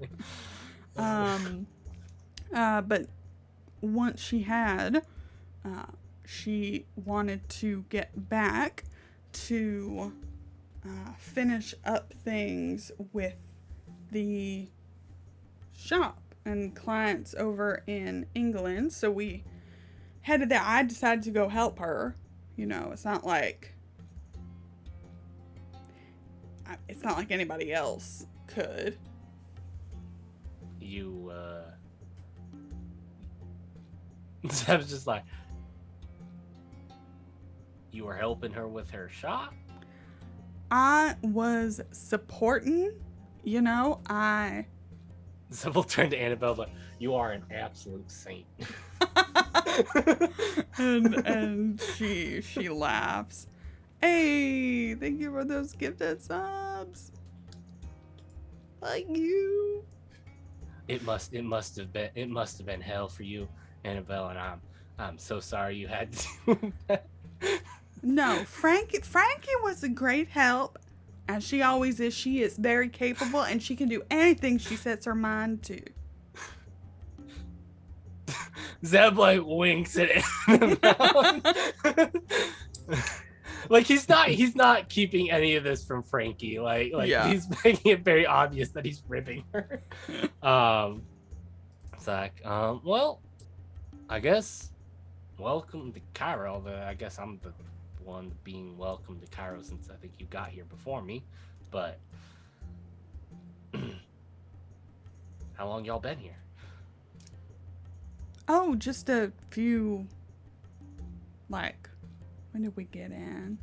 But once she wanted to get back to finish up things with the shop and clients over in England. So we headed there. I decided to go help her. It's not like anybody else could. Zeb's just like, you were helping her with her shop? I was supporting, I Zeb will turn to Annabelle like, you are an absolute saint. and she laughs. Hey, thank you for those gifted subs. Thank you. It must have been hell for you, Annabelle, and I'm so sorry you had to do that. No, Frankie was a great help, as she always is. She is very capable, and she can do anything she sets her mind to. Zeb like winks at Annabelle. Like he's not keeping any of this from Frankie. Like Yeah. He's making it very obvious that he's ribbing her. It's like, well, I guess welcome to Cairo. I guess I'm the one being welcomed to Cairo since I think you got here before me. But how long y'all been here? Oh, just a few. Like, when did we get in?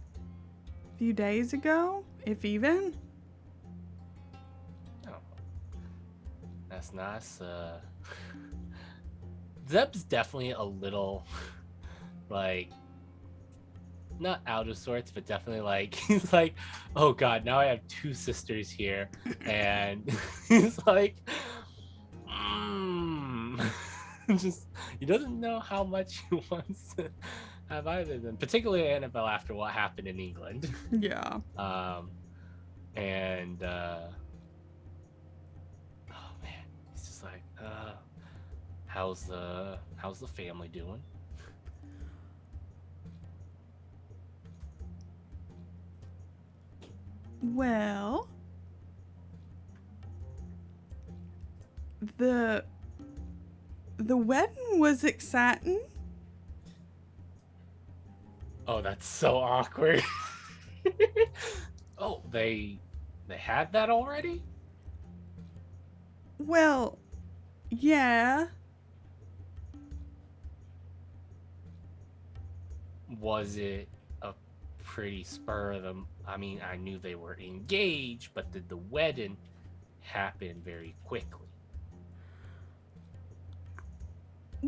A few days ago, if even. Oh, that's nice. Zeb's definitely a little, like, not out of sorts, but definitely like, he's like, oh god, now I have two sisters here, and he's like, just, he doesn't know how much he wants to have either of them, particularly Annabelle after what happened in England. Yeah. And oh man, he's just like, how's the family doing? Well, the wedding was exciting. Oh, that's so awkward. Oh, they had that already? Well, yeah. Was it a pretty spur of them? I mean, I knew they were engaged, but did the wedding happen very quickly?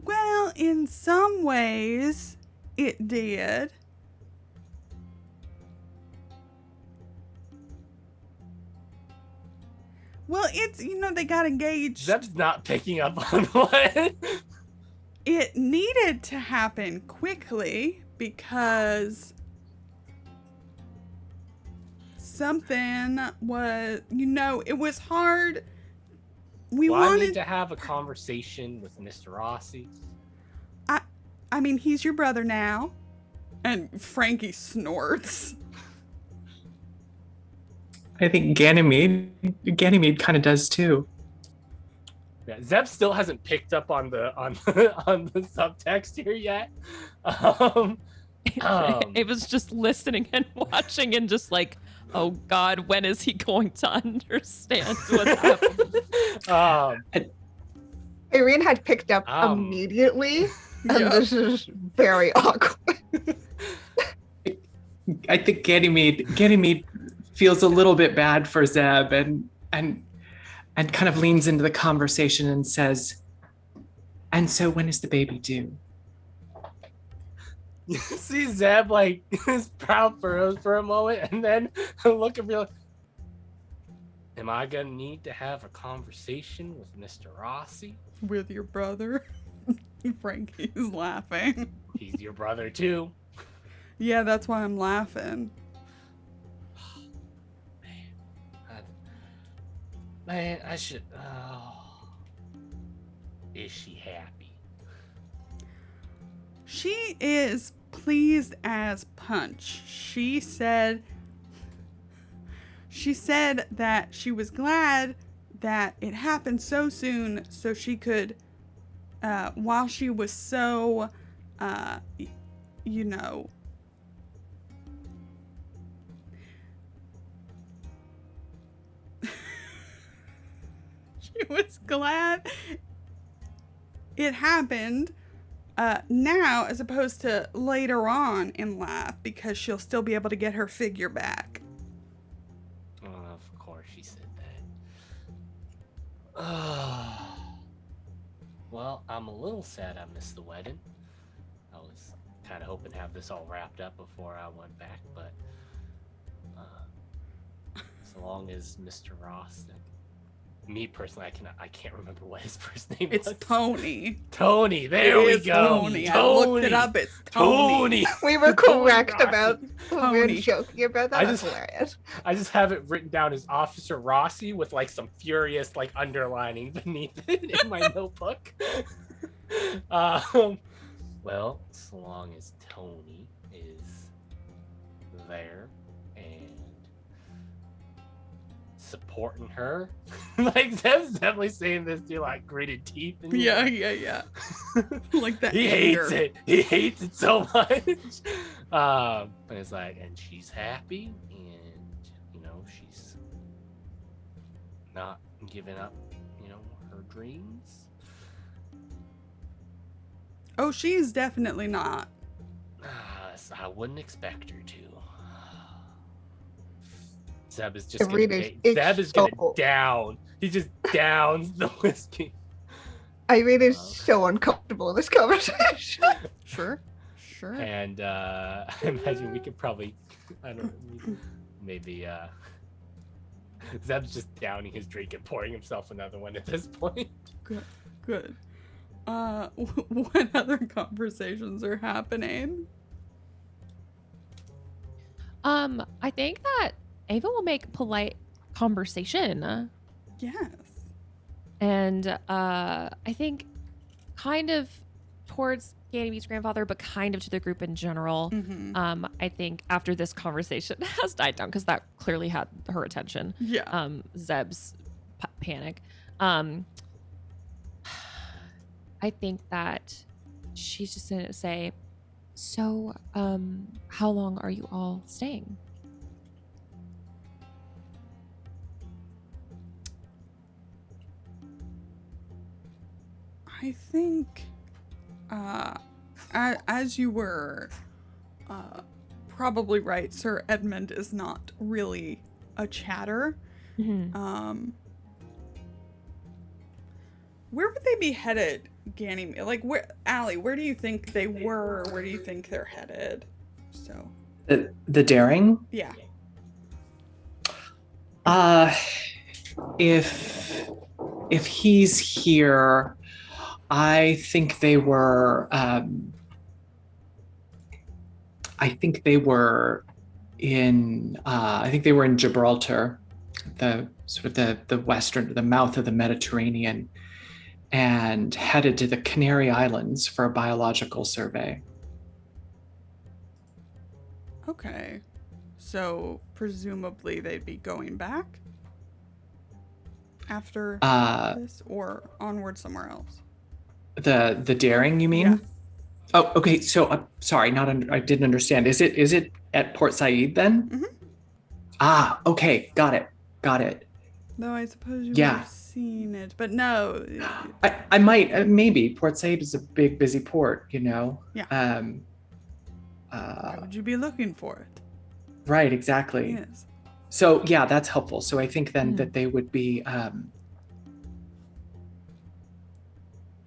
Well, in some ways, it did. Well, it's, they got engaged. Zeb's not picking up on what? It needed to happen quickly because something was, it was hard. We Well, I wanted need to have a conversation with Mr. Rossi. I mean, he's your brother now. And Frankie snorts. I think Ganymede kind of does too. Yeah, Zeb still hasn't picked up on the subtext here yet. It was just listening and watching and just like, oh God, when is he going to understand what's happening? Irene had picked up immediately, and this is very awkward. I think Ganymede feels a little bit bad for Zeb and kind of leans into the conversation and says, and so when is the baby due? You see Zeb like his brow furrows for a moment and then look at me like, am I gonna need to have a conversation with Mr. Rossi? With your brother? Frankie's laughing. He's your brother too. Yeah, that's why I'm laughing. Man, I should. Oh. Is she happy? She is pleased as punch. She said that she was glad that it happened so soon so she could, while she was so, you know, she was glad it happened now as opposed to later on in life because she'll still be able to get her figure back. Of course she said that. Well, I'm a little sad I missed the wedding. I was kind of hoping to have this all wrapped up before I went back, but so long as Mr. Ross and me personally, I can't remember what his first name It's was. Tony. Tony, there It we is go. Tony. I looked it up. It's Tony. We were Tony correct Rossi. about what we were Tony. joking about. That was hilarious. I just have it written down as Officer Rossi with like some furious like underlining beneath it in my notebook. Well, so long as Tony is there and supporting her, like Zeb's definitely saying this through like gritted teeth. And Yeah. Like that. he hates it. He hates it so much. But it's like, and she's happy, and you know, she's not giving up, you know, her dreams. Oh, she's definitely not. So I wouldn't expect her to. Zeb is The just readers, gonna, it's Zeb is gonna so- down. He just downs the whiskey. Irene is so uncomfortable in this conversation. Sure. And I imagine we could probably, I don't know, maybe Zeb's just downing his drink and pouring himself another one at this point. Good. What other conversations are happening? I think that Ava will make polite conversation. Yes. And I think kind of towards Ganymede's grandfather, but kind of to the group in general. Mm-hmm. I think after this conversation has died down, because that clearly had her attention. Yeah. Zeb's panic. I think that she's just gonna say, so how long are you all staying? I think, as you were probably right, Sir Edmund is not really a chatter. Where would they be headed, Ganymede? Like, where, Allie, where do you think they were? Where do you think they're headed? So, The daring. yeah. If he's here, I think they were. I think they were in Gibraltar, the sort of the western, the mouth of the Mediterranean, and headed to the Canary Islands for a biological survey. Okay. So, presumably they'd be going back after this, or onward somewhere else? The daring, you mean? Yeah. Oh, okay. So, sorry, I didn't understand. Is it at Port Said then? Mhm. Ah, okay, got it. Though I suppose you would Yeah. have seen it, but no. I might, maybe. Port Said is a big, busy port, you know. Yeah. Why would you be looking for it? Right, exactly. Yes. So yeah, that's helpful. So I think then that they would be,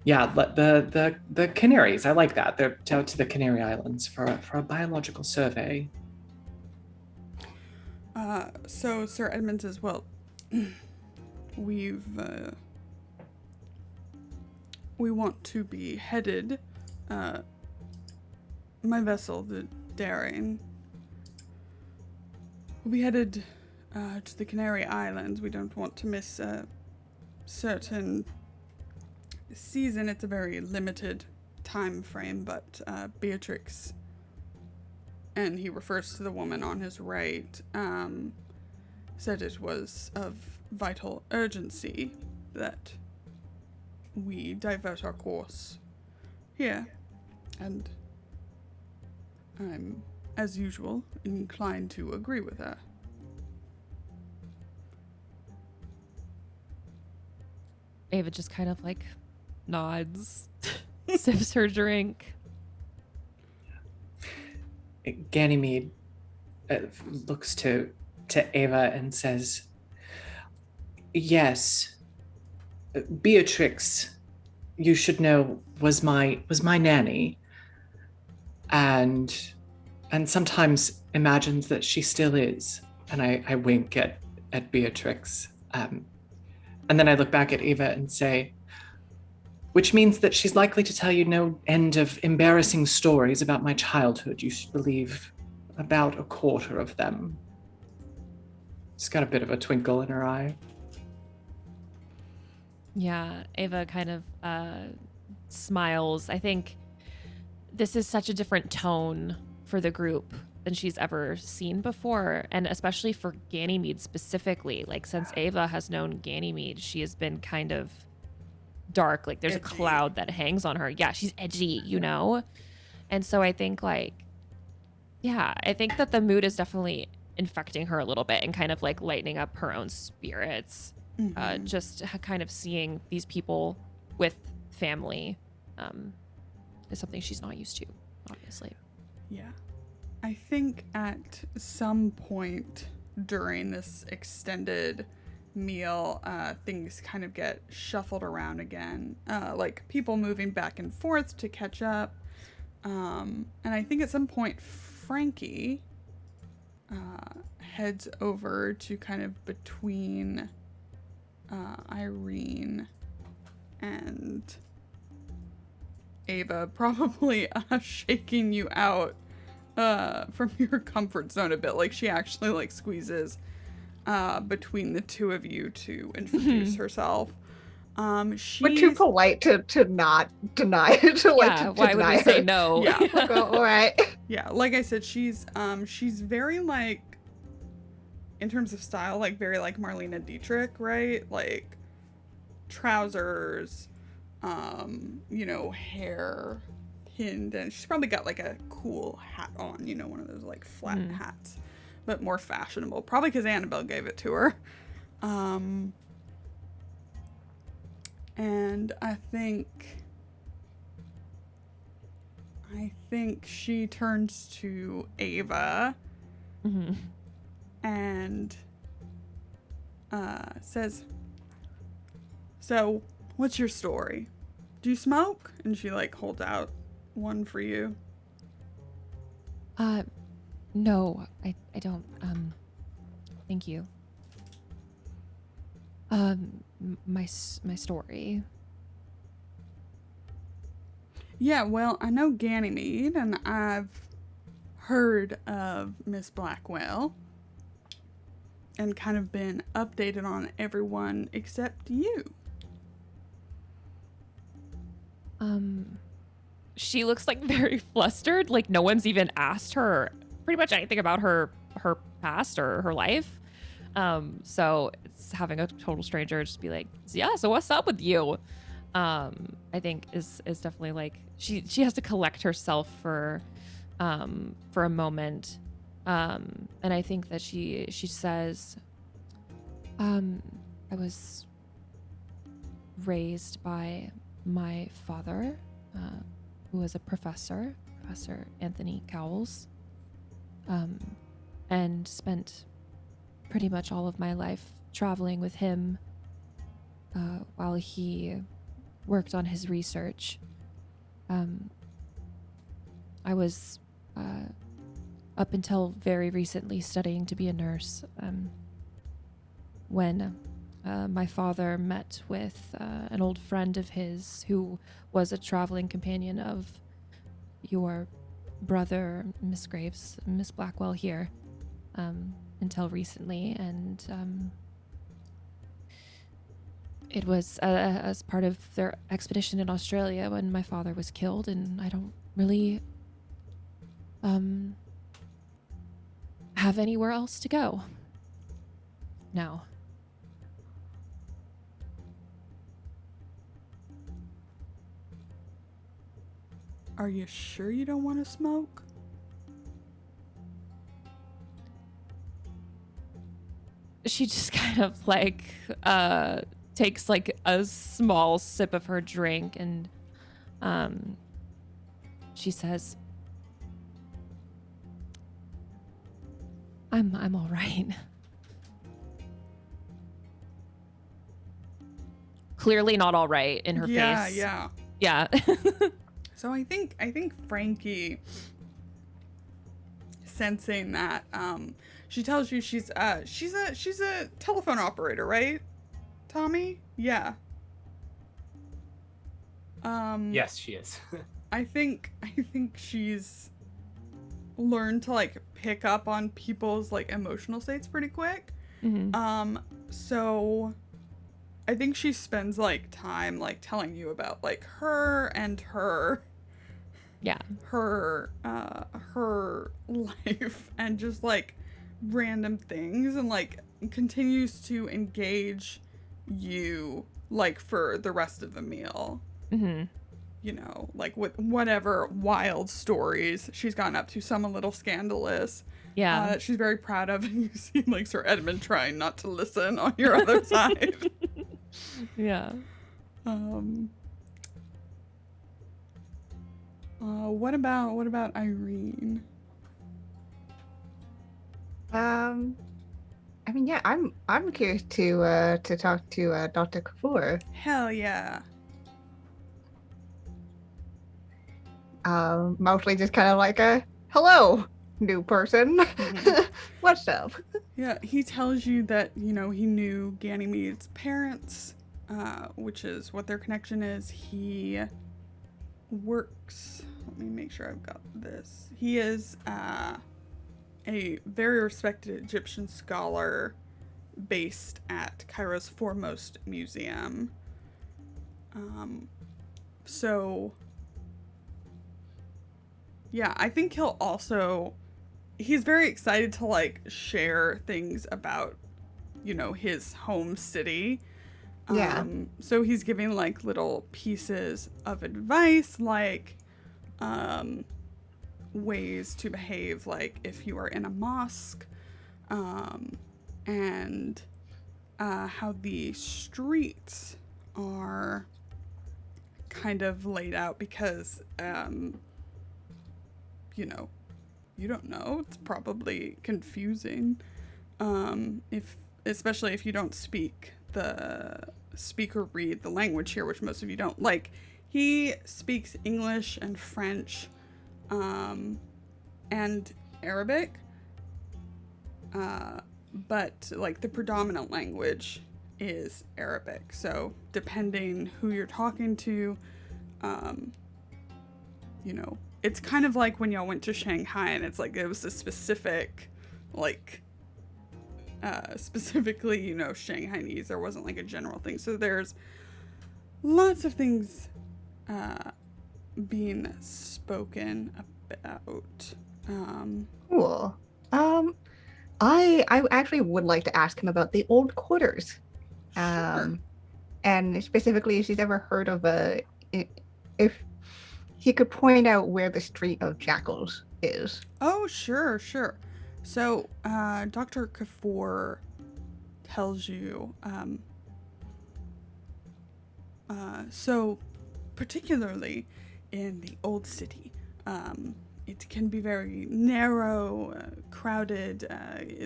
the Canaries. I like that. They're out to the Canary Islands for a biological survey. So Sir Edmund says, well, we want to be headed, my vessel, the Daring, will be headed to the Canary Islands. We don't want to miss a certain season. It's a very limited time frame, but Beatrix, and he refers to the woman on his right, said it was of vital urgency that we divert our course here. And I'm, as usual, inclined to agree with her. Ava just kind of like nods, sips her drink. Ganymede looks to Ava and says, "Yes, Beatrix, you should know, was my nanny, and sometimes imagines that she still is." And I wink at Beatrix, and then I look back at Ava and say, "Which means that she's likely to tell you no end of embarrassing stories about my childhood. You should believe about a quarter of them." She's got a bit of a twinkle in her eye. Yeah, Ava kind of smiles. I think this is such a different tone for the group than she's ever seen before, and especially for Ganymede specifically. Like, since Ava has known Ganymede, she has been kind of dark. Like, there's a cloud that hangs on her. Yeah, she's edgy, you know? And so I think, like, yeah, I think that the mood is definitely infecting her a little bit and kind of like lightening up her own spirits. Just kind of seeing these people with family is something she's not used to, obviously. Yeah. I think at some point during this extended meal, things kind of get shuffled around again. Like people moving back and forth to catch up. And I think at some point Frankie heads over to kind of between Irene and Ava, probably shaking you out from your comfort zone a bit. Like she actually like squeezes between the two of you to introduce herself. We're too polite to not deny it. To Why would we say no? Yeah. Like, oh, all right. Yeah, like I said, she's very like, in terms of style, like very like Marlena Dietrich, right? Like trousers, you know, hair pinned, and she's probably got like a cool hat on, you know, one of those like flat hats, but more fashionable, probably because Annabelle gave it to her. And I think she turns to Ava and says, "So, what's your story? Do you smoke?" And she like holds out one for you. No, I don't. Thank you. My story. Yeah, well, I know Ganymede, and I've heard of Miss Blackwell, and kind of been updated on everyone except you. She looks like very flustered. Like no one's even asked her pretty much anything about her past or her life. So it's having a total stranger just be like, "Yeah, so what's up with you?" I think is definitely like she has to collect herself for a moment. And I think that she says, I was raised by my father, who was a Professor Anthony Cowles, and spent pretty much all of my life traveling with him while he worked on his research. I was up until very recently studying to be a nurse when my father met with an old friend of his who was a traveling companion of your brother, Miss Graves, Miss Blackwell here. until recently, and it was as part of their expedition in Australia when my father was killed, and I don't really have anywhere else to go now. Are you sure you don't want to smoke? She just kind of like takes like a small sip of her drink, and she says, I'm all right. Clearly not all right in her face. Yeah. Yeah. So I think Frankie, sensing that, she tells you she's a telephone operator, right, Tommy? Yeah. Yes, she is. I think she's learned to like pick up on people's like emotional states pretty quick. Mm-hmm. So I think she spends like time like telling you about like her and her life and just like random things, and like continues to engage you like for the rest of the meal. Mm-hmm. You know, like with whatever wild stories she's gotten up to, some a little scandalous. Yeah. That she's very proud of, and you seem like Sir Edmund trying not to listen on your other side. Yeah. What about Irene? I mean, yeah, I'm curious to talk to Dr. Kapoor. Hell yeah. Mostly just kind of like a hello, new person. What's up? Yeah, he tells you that, you know, he knew Ganymede's parents, which is what their connection is. He works, let me make sure I've got this. He is a very respected Egyptian scholar based at Cairo's foremost museum. So yeah, I think he's very excited to like share things about, you know, his home city. Yeah. So he's giving like little pieces of advice, like ways to behave like if you are in a mosque, and how the streets are kind of laid out because you know, you don't know, it's probably confusing, especially if you don't speak or read the language here, which most of you don't. Like, he speaks English and French and Arabic, but like the predominant language is Arabic. So depending who you're talking to, you know, it's kind of like when y'all went to Shanghai and it's like it was a specific, like, specifically, you know, Shanghainese. There wasn't like a general thing. So there's lots of things being spoken about. Cool. I actually would like to ask him about the old quarters. Sure. And specifically if he's ever heard of if he could point out where the Street of Jackals is. Oh, sure. So, Dr. Kafour tells you, so particularly in the old city, it can be very narrow, crowded.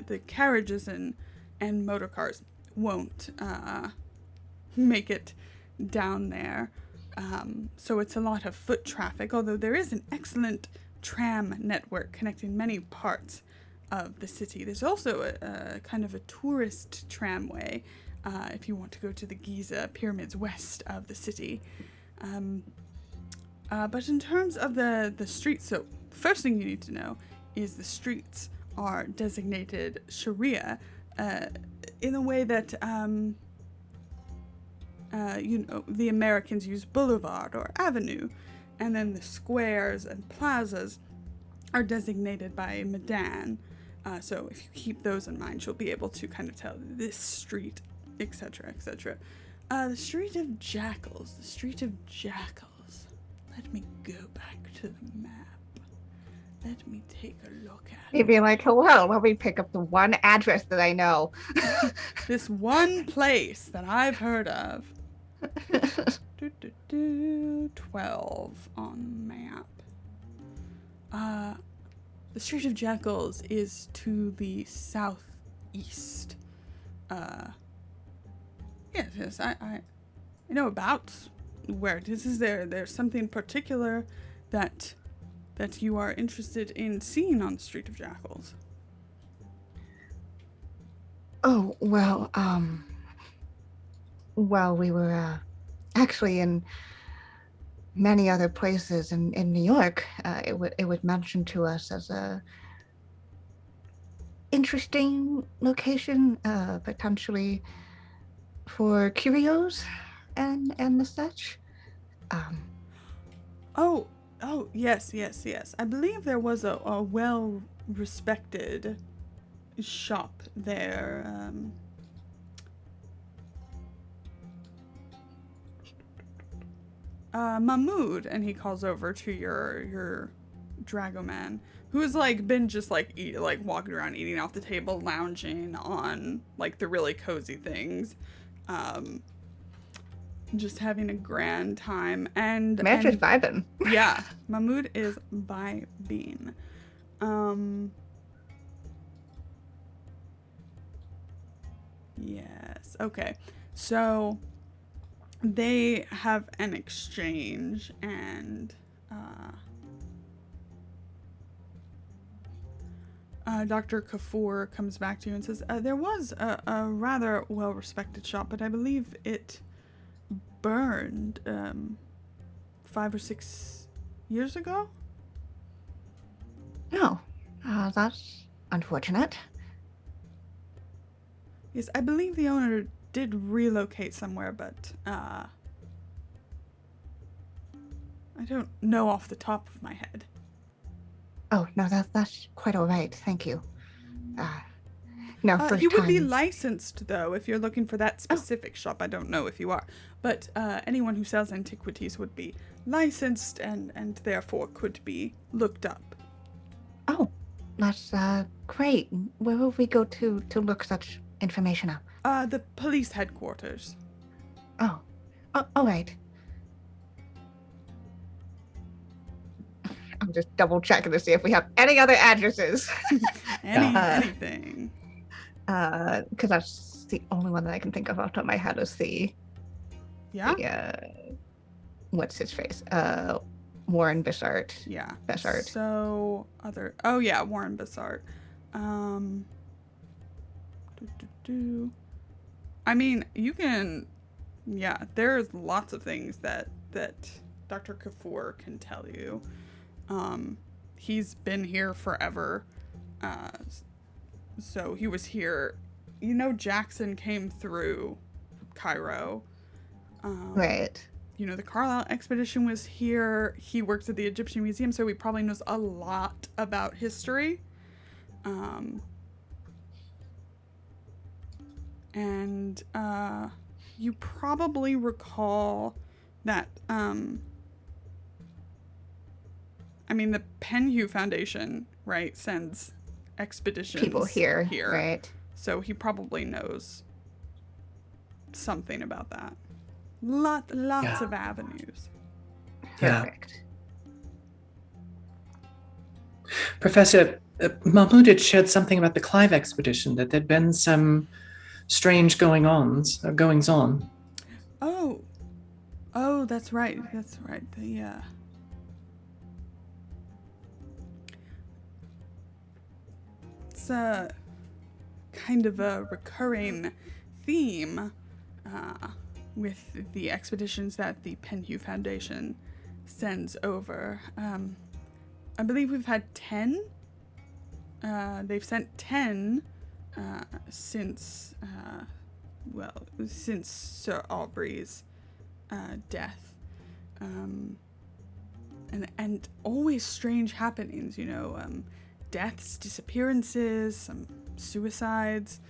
The carriages and motor cars won't make it down there. So it's a lot of foot traffic, although there is an excellent tram network connecting many parts of the city. There's also a kind of a tourist tramway if you want to go to the Giza pyramids west of the city. But in terms of the streets, so the first thing you need to know is the streets are designated Sharia in the way that the Americans use boulevard or avenue, and then the squares and plazas are designated by Medan. So if you keep those in mind, you'll be able to kind of tell this street, etc., etc. The Street of Jackals. The Street of Jackals. Let me go back to the map. Let me take a look at He'd it. be like, hello, let me pick up the one address that I know. This one place that I've heard of. 12 on map. The Street of Jackals is to the southeast. Yes, I know about where it is. Is there's something particular that you are interested in seeing on the Street of Jackals? Oh, well, we were actually in many other places in New York. It would mention to us as a interesting location, potentially for curios and the such. Oh, yes. I believe there was a well-respected shop there. Mahmood, and he calls over to your dragoman, who has like been just like walking around, eating off the table, lounging on like the really cozy things, just having a grand time. And Man's just vibing. yeah, Mahmood is vibing. Yes. Okay. So they have an exchange, and Dr. Kafur comes back to you and says, there was a rather well-respected shop, but I believe it burned 5 or 6 years ago? No, that's unfortunate. Yes, I believe the owner did relocate somewhere, but I don't know off the top of my head. Oh, no, that's quite all right. Thank you. No, first you would be time. licensed, though, if you're looking for that specific shop. I don't know if you are. But anyone who sells antiquities would be licensed and therefore could be looked up. Oh, that's great. Where will we go to look such information up? The police headquarters. Oh, all right. I'm just double checking to see if we have any other addresses. Anything. Because that's the only one that I can think of off the top of my head is Yeah? What's his face? Warren Bessart. Yeah. Bessart. So, Warren Bessart. I mean, you can, there's lots of things that Dr. Kafur can tell you. He's been here forever. So he was here. Jackson came through Cairo. Right. The Carlisle expedition was here. He works at the Egyptian Museum, so he probably knows a lot about history. And you probably recall that, the Penhew Foundation, right, sends expeditions People here, right? So he probably knows something about that. Lots of avenues. Perfect. Professor, Mahmoud had shared something about the Clive expedition, that there'd been some strange goings on. Oh, that's right. It's a kind of a recurring theme with the expeditions that the Penhew Foundation sends over. I believe we've had 10 they've sent 10 since Sir Aubrey's death. And always strange happenings, deaths, disappearances, some suicides.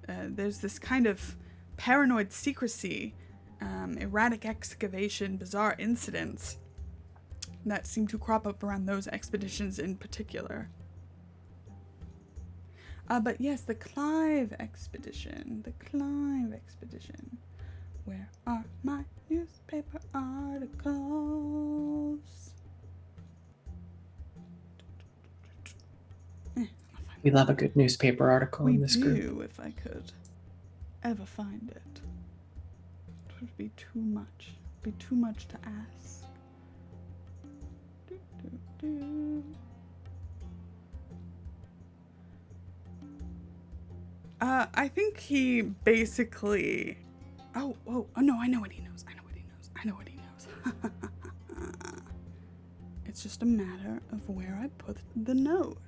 There's this kind of paranoid secrecy, erratic excavation, bizarre incidents that seem to crop up around those expeditions in particular. But yes, the Clive expedition. Where are my newspaper articles? We love a good newspaper article in this group. We do, if I could ever find it. It would be too much. Be too much to ask. I think he basically... Oh, no, I know what he knows. It's just a matter of where I put the note.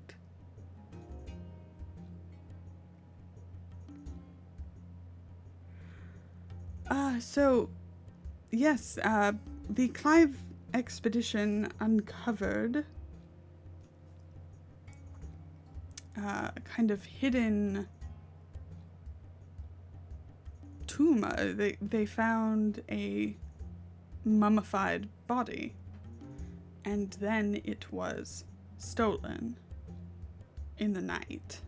So, yes, the Clive expedition uncovered kind of hidden tomb. They found a mummified body, and then it was stolen in the night.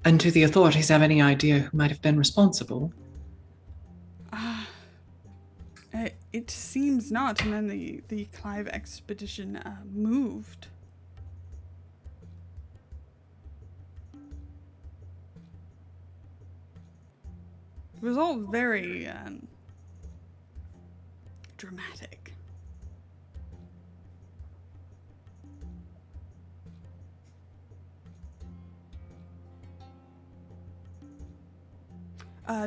And do the authorities have any idea who might have been responsible? It seems not, and then the Clive expedition moved. It was all very dramatic.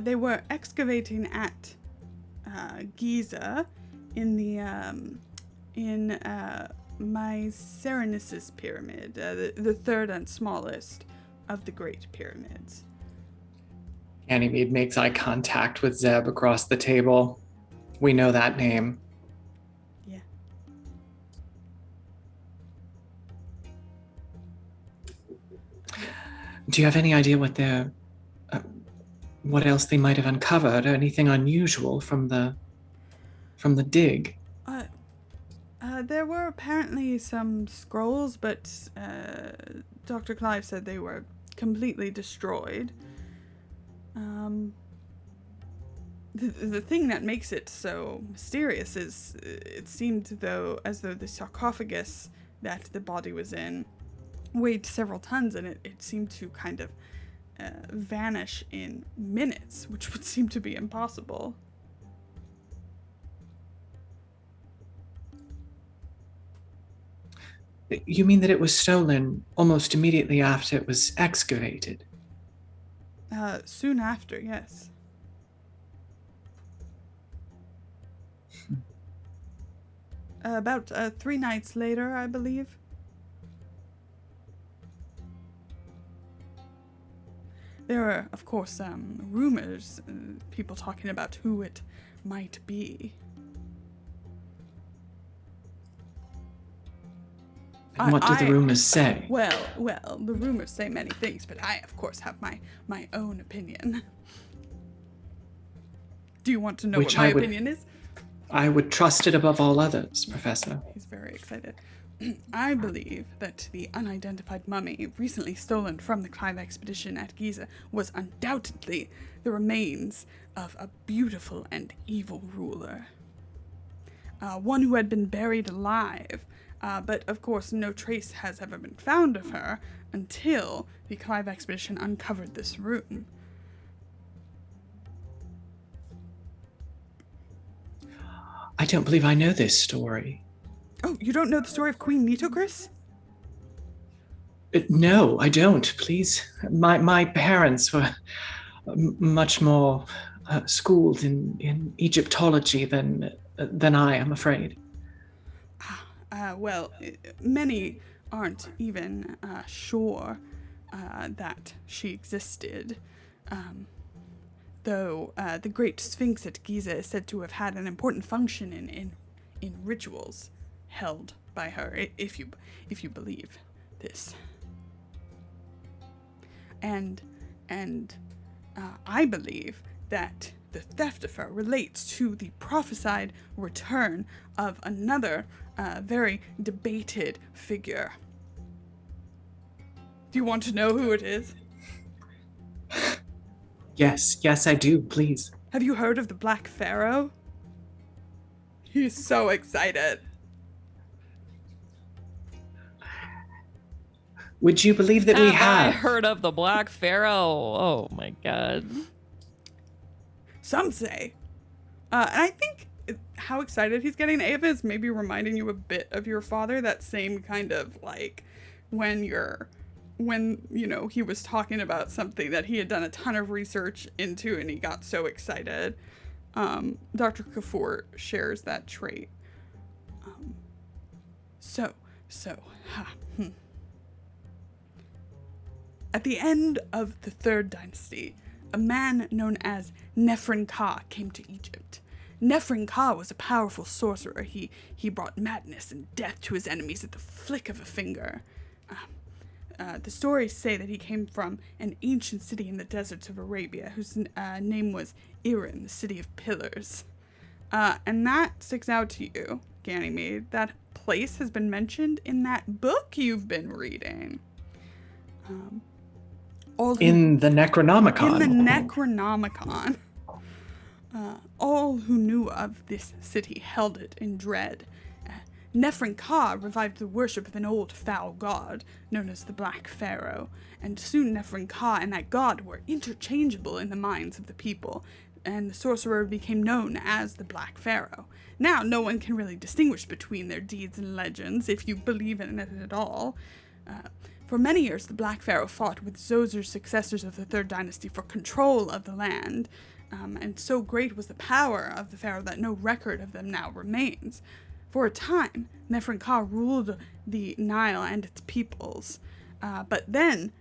They were excavating at Giza in the Mycerinus's pyramid, the third and smallest of the Great Pyramids. Ganymede makes eye contact with Zeb across the table. We know that name. Yeah. Do you have any idea what what else they might have uncovered? Anything unusual from the dig? There were apparently some scrolls, but Dr. Clive said they were completely destroyed. The thing that makes it so mysterious is it seemed as though the sarcophagus that the body was in weighed several tons, and it seemed to kind of vanish in minutes, which would seem to be impossible. You mean that it was stolen almost immediately after it was excavated? Soon after, yes. About 3 nights later, I believe. There were, of course, rumors, people talking about who it might be. And what do the rumors say? Well, the rumors say many things, but I, of course, have my own opinion. Do you want to know what my opinion is? I would trust it above all others, Professor. He's very excited. I believe that the unidentified mummy recently stolen from the Clive expedition at Giza was undoubtedly the remains of a beautiful and evil ruler. One who had been buried alive, but of course no trace has ever been found of her until the Clive expedition uncovered this room. I don't believe I know this story. Oh, you don't know the story of Queen Nitocris? No, I don't. Please. My parents were much more schooled in Egyptology than I, I'm afraid. Well, many aren't even sure that she existed. Though the Great Sphinx at Giza is said to have had an important function in rituals held by her, if you believe this. And I believe that the theft of her relates to the prophesied return of another very debated figure. Do you want to know who it is? Yes, I do, please. Have you heard of the Black Pharaoh? He's so excited. Would you believe that we I have? heard of the Black Pharaoh. Oh my god. Some say. And I think how excited he's getting, Ava, is maybe reminding you a bit of your father. That same kind of like when you know, he was talking about something that he had done a ton of research into and he got so excited. Dr. Kafur shares that trait. At the end of the Third Dynasty, a man known as Nefren-Ka came to Egypt. Nefren-Ka was a powerful sorcerer. He brought madness and death to his enemies at the flick of a finger. The stories say that he came from an ancient city in the deserts of Arabia, whose name was Iran, the city of pillars. And that sticks out to you, Ganymede. That place has been mentioned in that book you've been reading. In the Necronomicon. In the Necronomicon. All who knew of this city held it in dread. Nefren-Ka revived the worship of an old foul god known as the Black Pharaoh, and soon Nefren-Ka and that god were interchangeable in the minds of the people, and the sorcerer became known as the Black Pharaoh. Now, no one can really distinguish between their deeds and legends, if you believe in it at all. For many years, the Black Pharaoh fought with Zozer's successors of the Third Dynasty for control of the land, and so great was the power of the pharaoh that no record of them now remains. For a time, Nefren-Ka ruled the Nile and its peoples, but then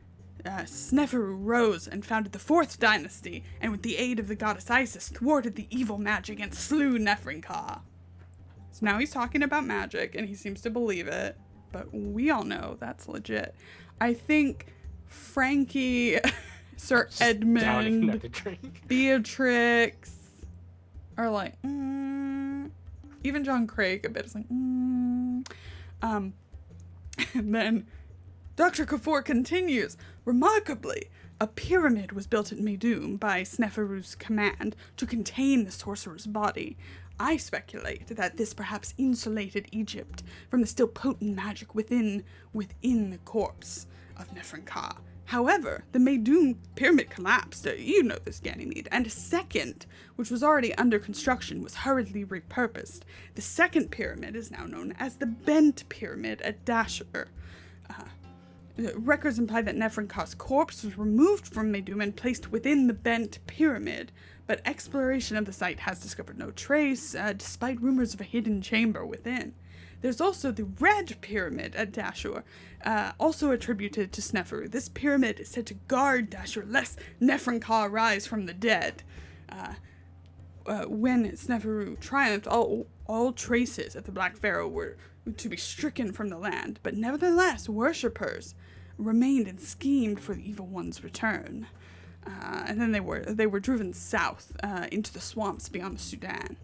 Sneferu rose and founded the Fourth Dynasty, and with the aid of the goddess Isis, thwarted the evil magic and slew Nefren-Ka. So now he's talking about magic, and he seems to believe it, but we all know that's legit. I think Frankie, Sir Just downing Edmund, another drink. Beatrix are like, even John Craig a bit is like, And then Dr. Kafur continues, remarkably, a pyramid was built at Meidum by Sneferu's command to contain the sorcerer's body. I speculate that this perhaps insulated Egypt from the still potent magic within the corpse of Nefren-Ka. However, the Meidum pyramid collapsed, you know this, Ganymede, and a second, which was already under construction, was hurriedly repurposed. The second pyramid is now known as the Bent Pyramid at Dashur. Records imply that Nefren-Ka's corpse was removed from Meidum and placed within the Bent Pyramid, but exploration of the site has discovered no trace, despite rumors of a hidden chamber within. There's also the Red Pyramid at Dashur, also attributed to Sneferu. This pyramid is said to guard Dashur lest Nefren-Ka rise from the dead. When Sneferu triumphed, all traces of the Black Pharaoh were to be stricken from the land, but nevertheless, worshippers remained and schemed for the evil one's return. And then they were driven south into the swamps beyond the Sudan.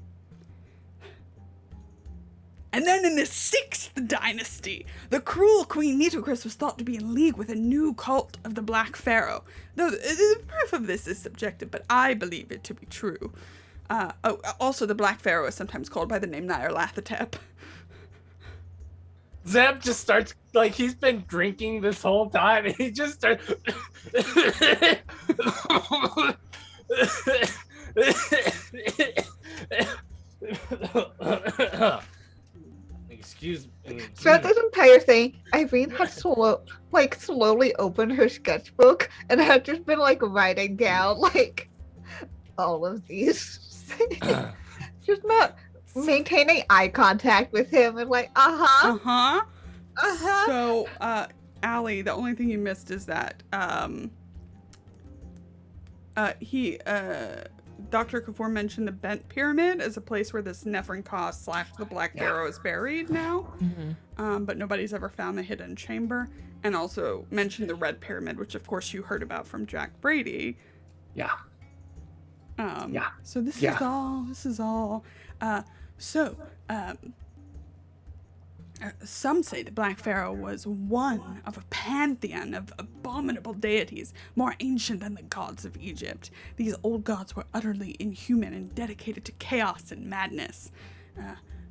And then in the Sixth Dynasty, the cruel Queen Nitocris was thought to be in league with a new cult of the Black Pharaoh. Though the proof of this is subjective, but I believe it to be true. Also, the Black Pharaoh is sometimes called by the name Nyarlathotep. Zeb just starts, like, he's been drinking this whole time, and he just starts... Excuse me. Throughout this entire thing, Irene had slowly opened her sketchbook and had just been like writing down like all of these things. Just not maintaining eye contact with him and like, Uh-huh. uh-huh. So, Allie, the only thing you missed is that, Dr. Kafour mentioned the Bent Pyramid as a place where this Nephrin Ka / the Black Pharaoh is buried now. But nobody's ever found the hidden chamber. And also mentioned the Red Pyramid, which of course you heard about from Jack Brady. Yeah. So this is all. Some say the Black Pharaoh was one of a pantheon of abominable deities, more ancient than the gods of Egypt. These old gods were utterly inhuman and dedicated to chaos and madness.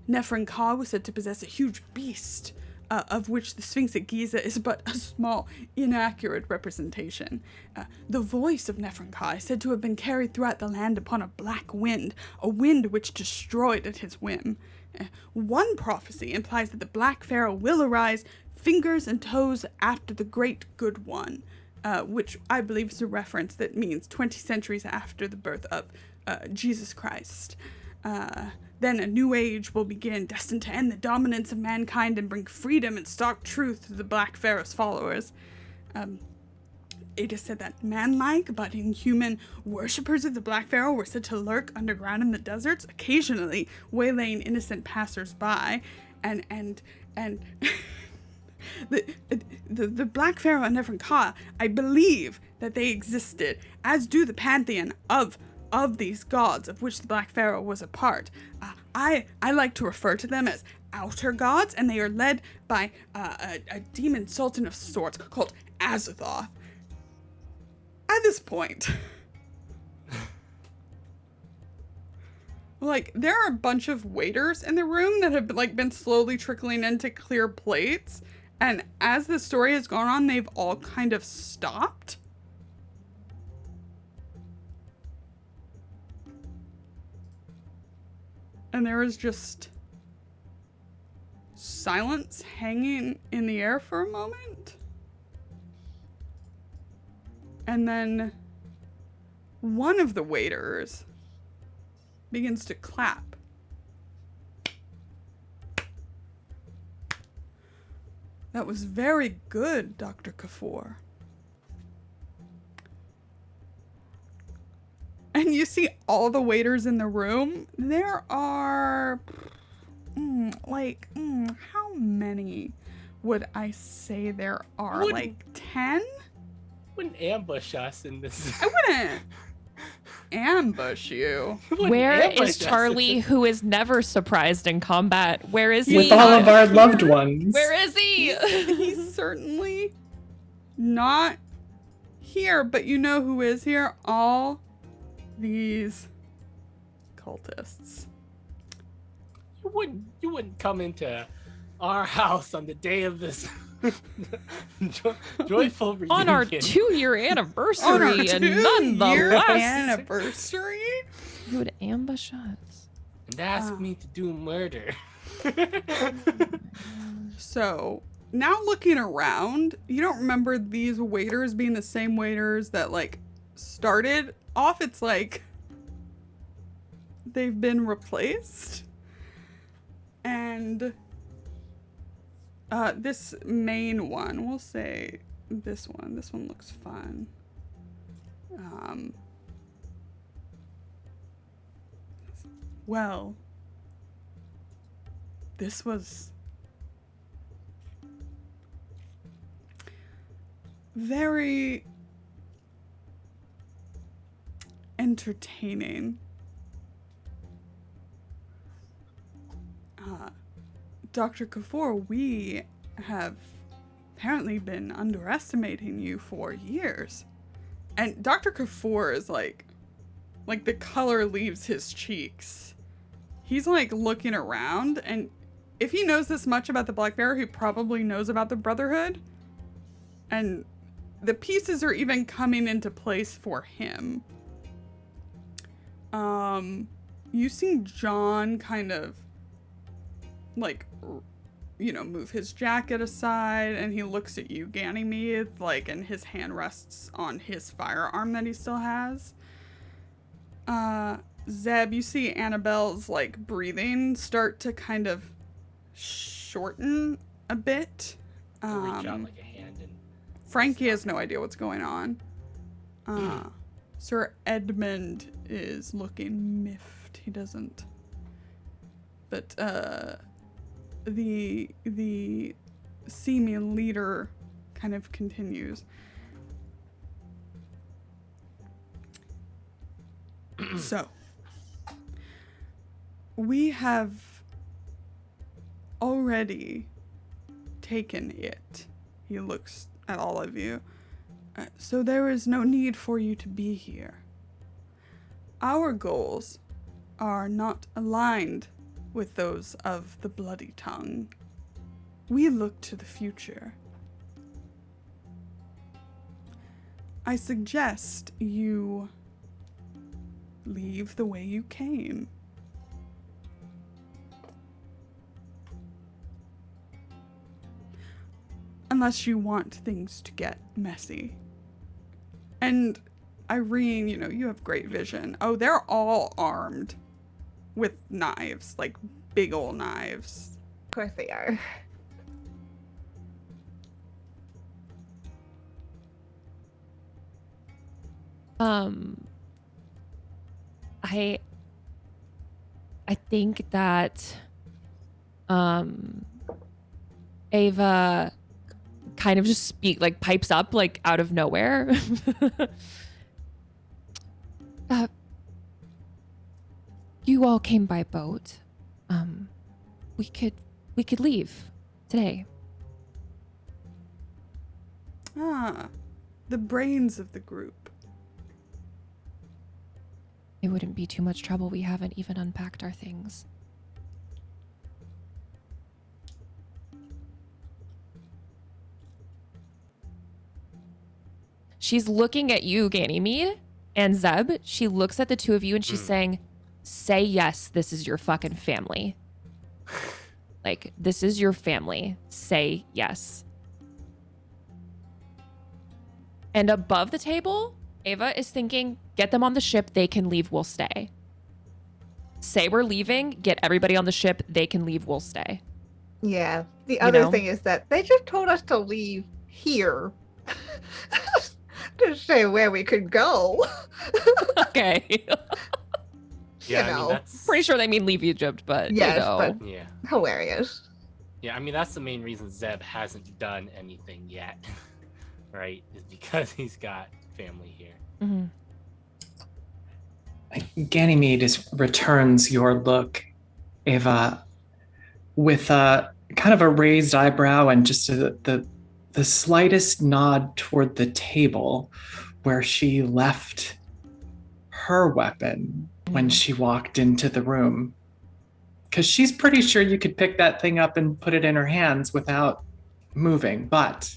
Nephrin Ka was said to possess a huge beast, of which the Sphinx at Giza is but a small, inaccurate representation. The voice of Nephrin Ka is said to have been carried throughout the land upon a black wind, a wind which destroyed at his whim. One prophecy implies that the Black Pharaoh will arise fingers and toes after the Great Good One, which I believe is a reference that means 20 centuries after the birth of Jesus Christ. Then a new age will begin, destined to end the dominance of mankind and bring freedom and stark truth to the Black Pharaoh's followers. It is said that man-like but inhuman worshippers of the Black Pharaoh were said to lurk underground in the deserts, occasionally waylaying innocent passers-by, and the Black Pharaoh and Nephrin Ka, I believe that they existed, as do the pantheon of these gods of which the Black Pharaoh was a part. I like to refer to them as outer gods, and they are led by a demon sultan of sorts called Azathoth. At this point, like, there are a bunch of waiters in the room that have been slowly trickling into clear plates, and as the story has gone on, they've all kind of stopped. And there is just silence hanging in the air for a moment. And then one of the waiters begins to clap. That was very good, Dr. Kafour. And you see all the waiters in the room. There are, how many would I say there are? Like 10? Wouldn't ambush us in this. I wouldn't ambush you. Where is Charlie, who is never surprised in combat? Where is he? With all of our loved ones. Where is he? He's certainly not here, but you know who is here? All these cultists. You wouldn't come into our house on the day of this joyful reunion. On our 2-year anniversary, On our and 2-year nonetheless, anniversary? you would ambush us. And ask me to do murder. So, now looking around, you don't remember these waiters being the same waiters that, like, started off. It's like they've been replaced. And this main one, we'll say this one looks fun. Well, this was very entertaining. Dr. Kafour, we have apparently been underestimating you for years. And Dr. Kafour is like the color leaves his cheeks. He's like looking around, and if he knows this much about the Black Bear, he probably knows about the Brotherhood. And the pieces are even coming into place for him. You see John kind of like, you know, move his jacket aside, and he looks at you, Ganymede, like, and his hand rests on his firearm that he still has. Zeb, you see Annabelle's like breathing start to kind of shorten a bit. I'll reach out like a hand and Frankie has no idea what's going on. Sir Edmund is looking miffed. He doesn't. But the seeming leader kind of continues. So, we have already taken it. He looks at all of you. So there is no need for you to be here. Our goals are not aligned with those of the Bloody Tongue. We look to the future. I suggest you leave the way you came. Unless you want things to get messy. And Irene, you know, you have great vision. Oh, they're all armed with knives, like big old knives. Of course they are. I think that Ava kind of just pipes up like out of nowhere. You all came by boat. We could leave today. Ah, the brains of the group. It wouldn't be too much trouble. We haven't even unpacked our things. She's looking at you, Ganymede, and Zeb. She looks at the two of you and she's saying, say yes, this is your fucking family. Like, this is your family. Say yes. And above the table, Ava is thinking, get them on the ship, they can leave, we'll stay. Say we're leaving, get everybody on the ship, they can leave, we'll stay. Yeah. The other know? thing is that they just told us to leave here. To say where we could go. Okay. Yeah, I know. mean that's Pretty sure they mean leave Egypt, but Yes, you know. but- yeah. Hilarious. Yeah, I mean that's the main reason Zeb hasn't done anything yet. Right? Is because he's got family here. Mhm. Ganymede returns your look, Ava, with a kind of a raised eyebrow and just the slightest nod toward the table where she left her weapon when she walked into the room. Because she's pretty sure you could pick that thing up and put it in her hands without moving, but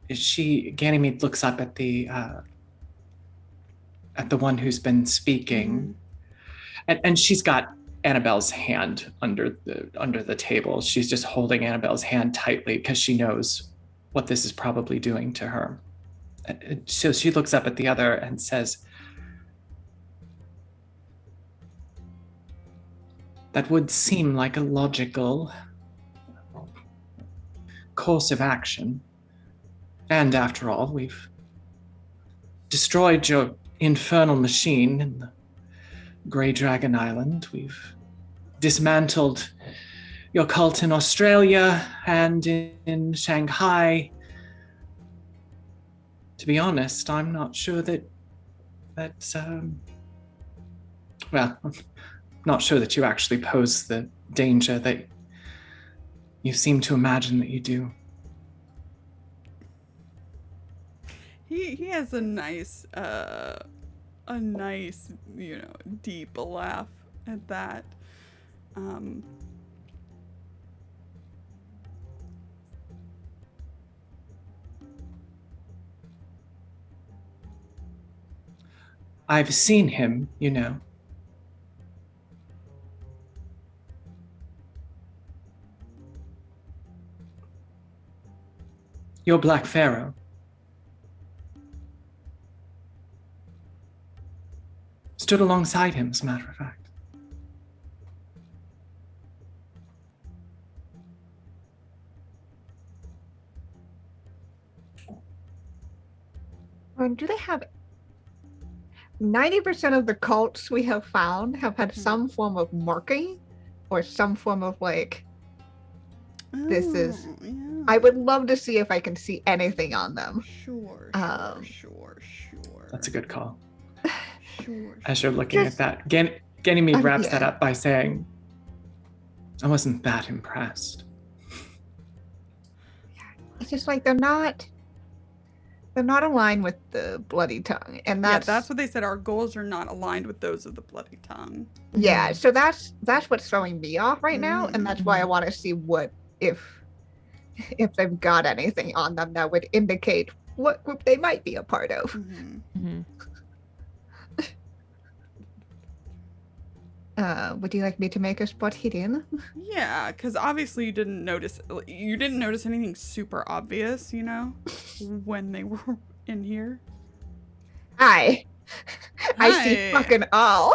Ganymede looks up at the one who's been speaking, and she's got Annabelle's hand under the table. She's just holding Annabelle's hand tightly because she knows what this is probably doing to her. So she looks up at the other and says, "That would seem like a logical course of action. And after all, we've destroyed your infernal machine in the Grey Dragon Island. We've dismantled your cult in Australia and in Shanghai. To be honest, I'm not sure well, I'm not sure that you actually pose the danger that you seem to imagine that you do." He has a nice, you know, deep laugh at that. I've seen him, you know. You're Black Pharaoh. stood alongside him, as a matter of fact. And do they have 90% of the cults we have found have had some form of marking or some form of like, this is. Oh, yeah. I would love to see if I can see anything on them. Sure. That's a good call. Sure. As you're looking at that, Ganymede wraps that up by saying, I wasn't that impressed. It's just like they're not aligned with the bloody tongue, and that's what they said. Our goals are not aligned with those of the bloody tongue. Yeah, so that's what's throwing me off right now, and that's why I want to see what if they've got anything on them that would indicate what group they might be a part of. Would you like me to make a spot hidden? Yeah, because obviously you didn't notice anything super obvious, when they were in here. I see fucking all.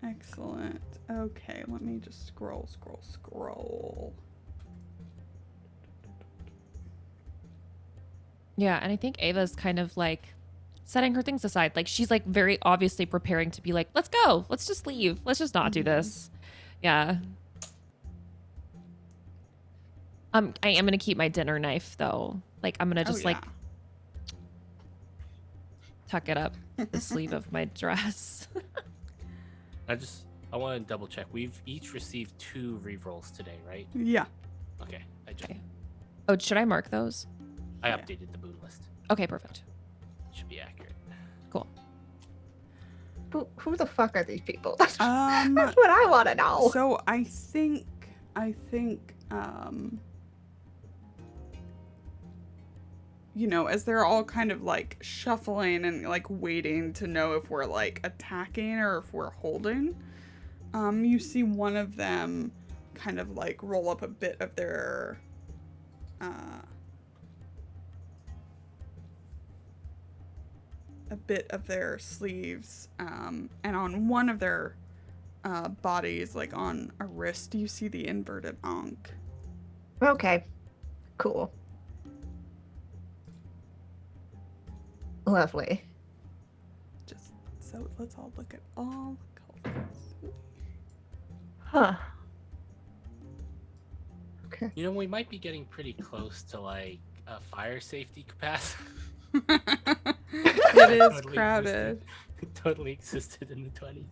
Excellent. Okay, let me just scroll. Yeah, and I think Ava's kind of like setting her things aside. Like she's like very obviously preparing to be like, let's go. Let's just leave. Let's just not do this. Yeah. I am going to keep my dinner knife though. Like I'm going to just like tuck it up the sleeve of my dress. I want to double check. We've each received 2 rerolls today, right? Yeah. Okay. Oh, should I mark those? I updated the boon list. Okay, perfect. Should be accurate. Cool. Who the fuck are these people? That's what I want to know. So I think as they're all kind of like shuffling and like waiting to know if we're like attacking or if we're holding, you see one of them kind of like roll up a bit of their sleeves, and on one of their bodies, like on a wrist, you see the inverted ankh. Okay, cool. Lovely. Just so let's all look at all the colors. Huh. Okay. We might be getting pretty close to like a fire safety capacity. It is Totally crowded. It totally existed in the 20s.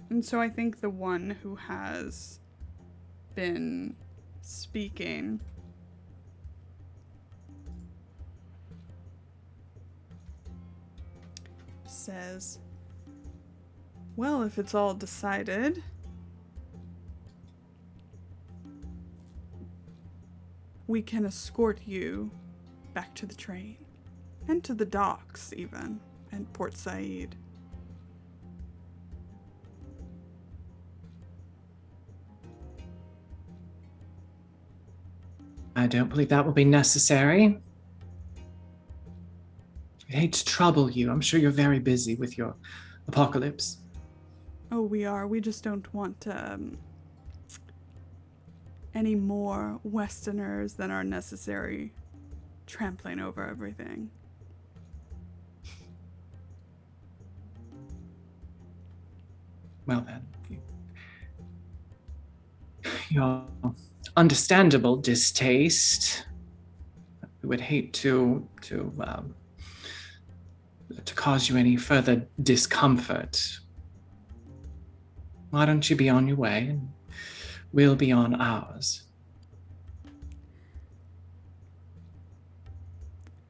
And so I think the one who has been speaking says, well, if it's all decided, we can escort you back to the train and to the docks even, and Port Said. I don't believe that will be necessary. I hate to trouble you. I'm sure you're very busy with your apocalypse. Oh, we are. We just don't want any more Westerners than are necessary trampling over everything. Well then, your understandable distaste. We would hate to cause you any further discomfort. Why don't you be on your way and we'll be on ours.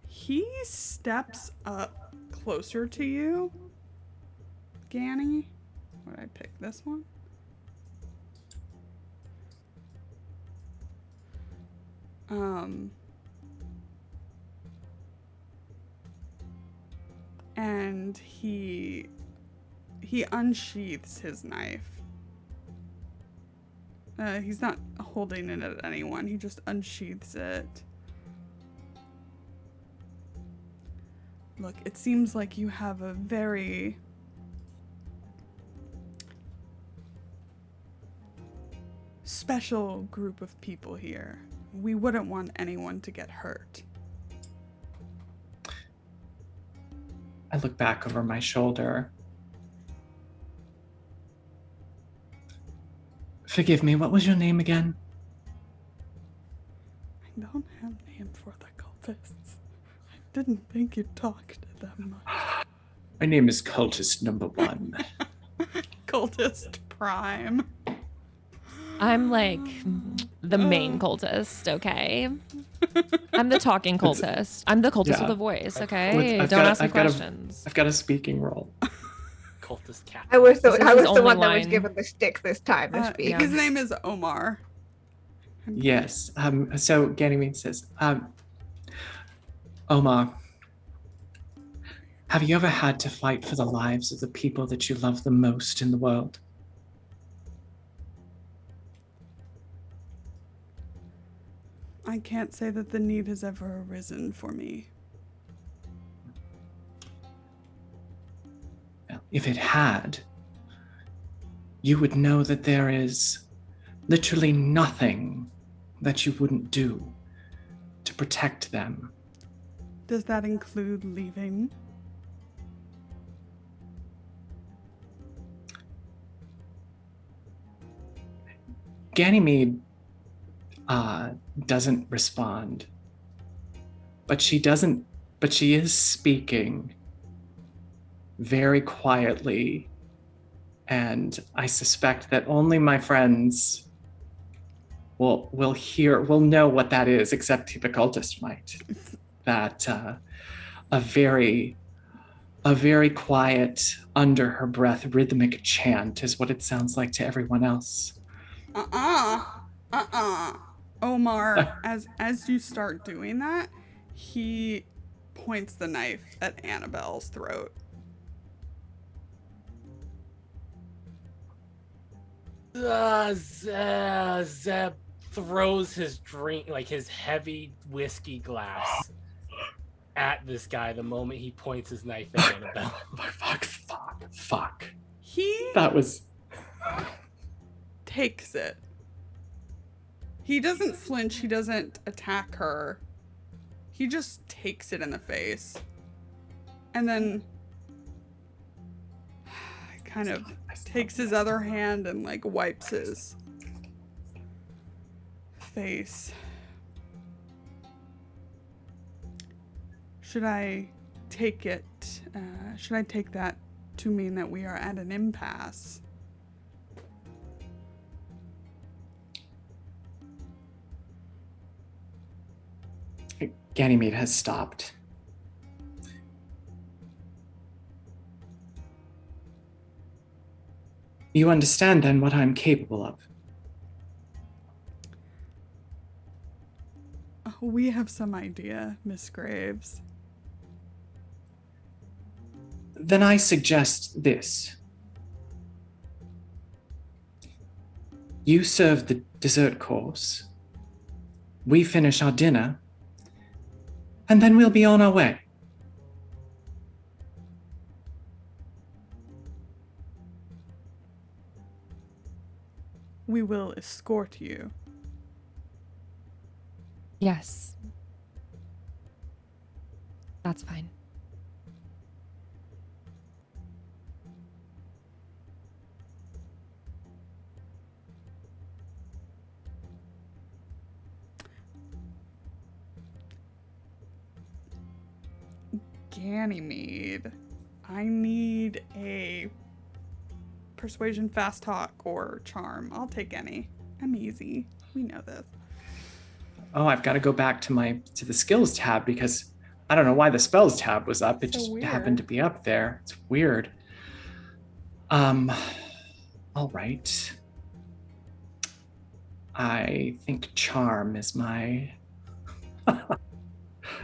He steps up closer to you, Ganny. Would I pick this one? And he unsheaths his knife. He's not holding it at anyone. He just unsheaths it. Look, it seems like you have a very special group of people here. We wouldn't want anyone to get hurt. I look back over my shoulder. Forgive me, what was your name again? I don't have a name for the cultists. I didn't think you talked to them much. My name is Cultist Number 1. Cultist Prime. I'm like the main cultist, okay? I'm the talking cultist. I'm the cultist with a voice, okay? Don't ask me questions. I've got a speaking role. Cultist cat. I was the This is I his was the only one that was line. given the stick this time to speak. yeah. His name is Omar. Yes. So Ganymede says, Omar, have you ever had to fight for the lives of the people that you love the most in the world? I can't say that the need has ever arisen for me. Well, if it had, you would know that there is literally nothing that you wouldn't do to protect them. Does that include leaving? Ganymede doesn't respond, but she is speaking very quietly, and I suspect that only my friends will know what that is, except the cultist might. That a very quiet, under her breath, rhythmic chant is what it sounds like to everyone else. Omar, as you start doing that, he points the knife at Annabelle's throat. Zeb throws his drink, like his heavy whiskey glass, at this guy the moment he points his knife at Annabelle. Fuck. He That was... takes it. He doesn't flinch, he doesn't attack her. He just takes it in the face. And then kind of takes his other hand and like wipes his face. Should I take it? Should I take that to mean that we are at an impasse? Ganymede has stopped. You understand then what I'm capable of? We have some idea, Miss Graves. Then I suggest this. You serve the dessert course. We finish our dinner. And then we'll be on our way. We will escort you. Yes. That's fine. Ganymede, I need a persuasion, fast talk, or charm. I'll take any. I'm easy. We know this. Oh, I've got to go back to the skills tab because I don't know why the spells tab was up. It So just weird. happened to be up there. It's weird. All right. I think charm is my...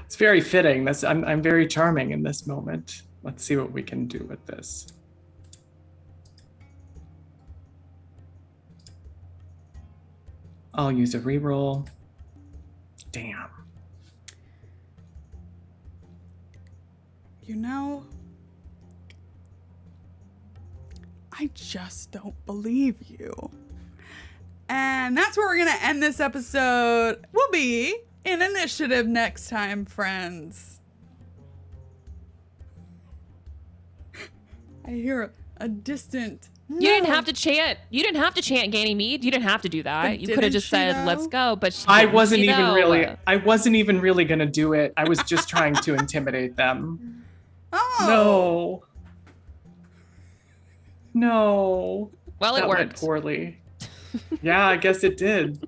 It's very fitting. I'm very charming in this moment. Let's see what we can do with this. I'll use a reroll. Damn. You know, I just don't believe you. And that's where we're going to end this episode. We'll be in initiative next time, friends. I hear a distant. You didn't have to chant. You didn't have to chant Ganymede. You didn't have to do that. But You could have didn't just she, said, though? "Let's go." But she I didn't, wasn't she, even though. really gonna do it. I was just trying to intimidate them. Oh. No. Well, it That went worked. poorly. Yeah, I guess it did.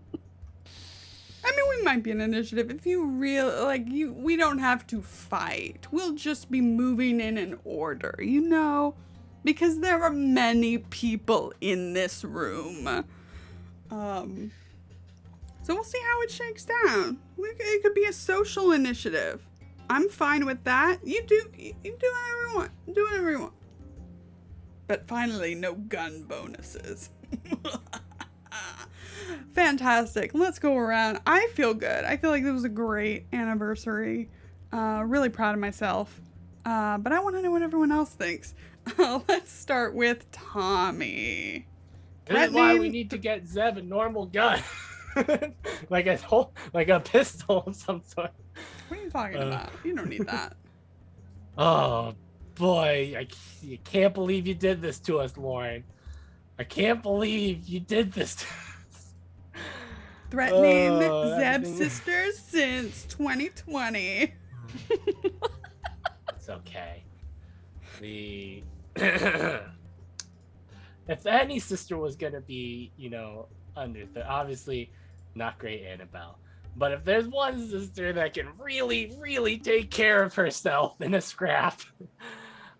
I mean, we might be an initiative if you we don't have to fight. We'll just be moving in an order, you know? Because there are many people in this room. So we'll see how it shakes down. It could be a social initiative. I'm fine with that. You do whatever you want. Do whatever you want. But finally, no gun bonuses. Fantastic. Let's go around. I feel good. I feel like this was a great anniversary. Really proud of myself. But I want to know what everyone else thinks. Let's start with Tommy. This is why we need to get Zeb a normal gun. like a pistol of some sort. What are you talking about? You don't need that. Oh boy, I can't believe you did this to us, Lauren. I can't believe you did this to us. Threatening Oh, Zeb's everything- sisters since 2020. It's okay. If any sister was gonna be, under obviously not great Annabelle. But if there's one sister that can really, really take care of herself in a scrap,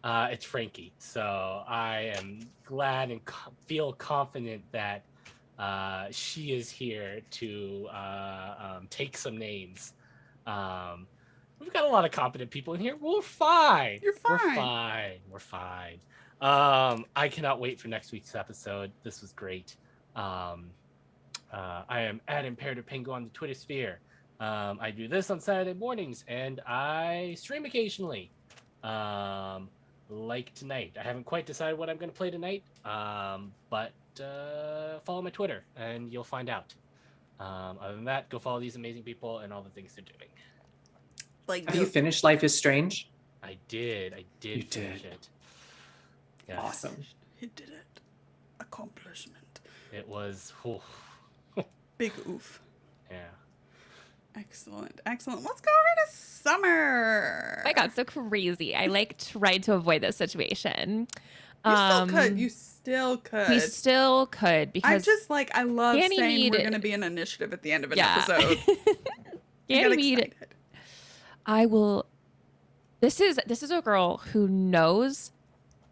it's Frankie. So I am glad and feel confident that she is here to take some names. We've got a lot of competent people in here. We're fine. You're fine. We're fine. I cannot wait for next week's episode. This was great. I am at Imperative Pingo on the Twitter sphere. I do this on Saturday mornings, and I stream occasionally. Like tonight. I haven't quite decided what I'm going to play tonight, but follow my Twitter, and you'll find out. Other than that, go follow these amazing people and all the things they're doing. Have you finished Life is Strange? I did You finish did. it. Yes. Awesome. He did it. Accomplishment. It was, Big oof. yeah. Excellent. Excellent. Let's go over to Summer. Oh my God, so crazy. I tried to avoid this situation. You still could. You still could. We still could I because just I love saying Ganymede- we're going to be an initiative at the end of an yeah. episode. I get Ganymede, excited. I will. This is a girl who knows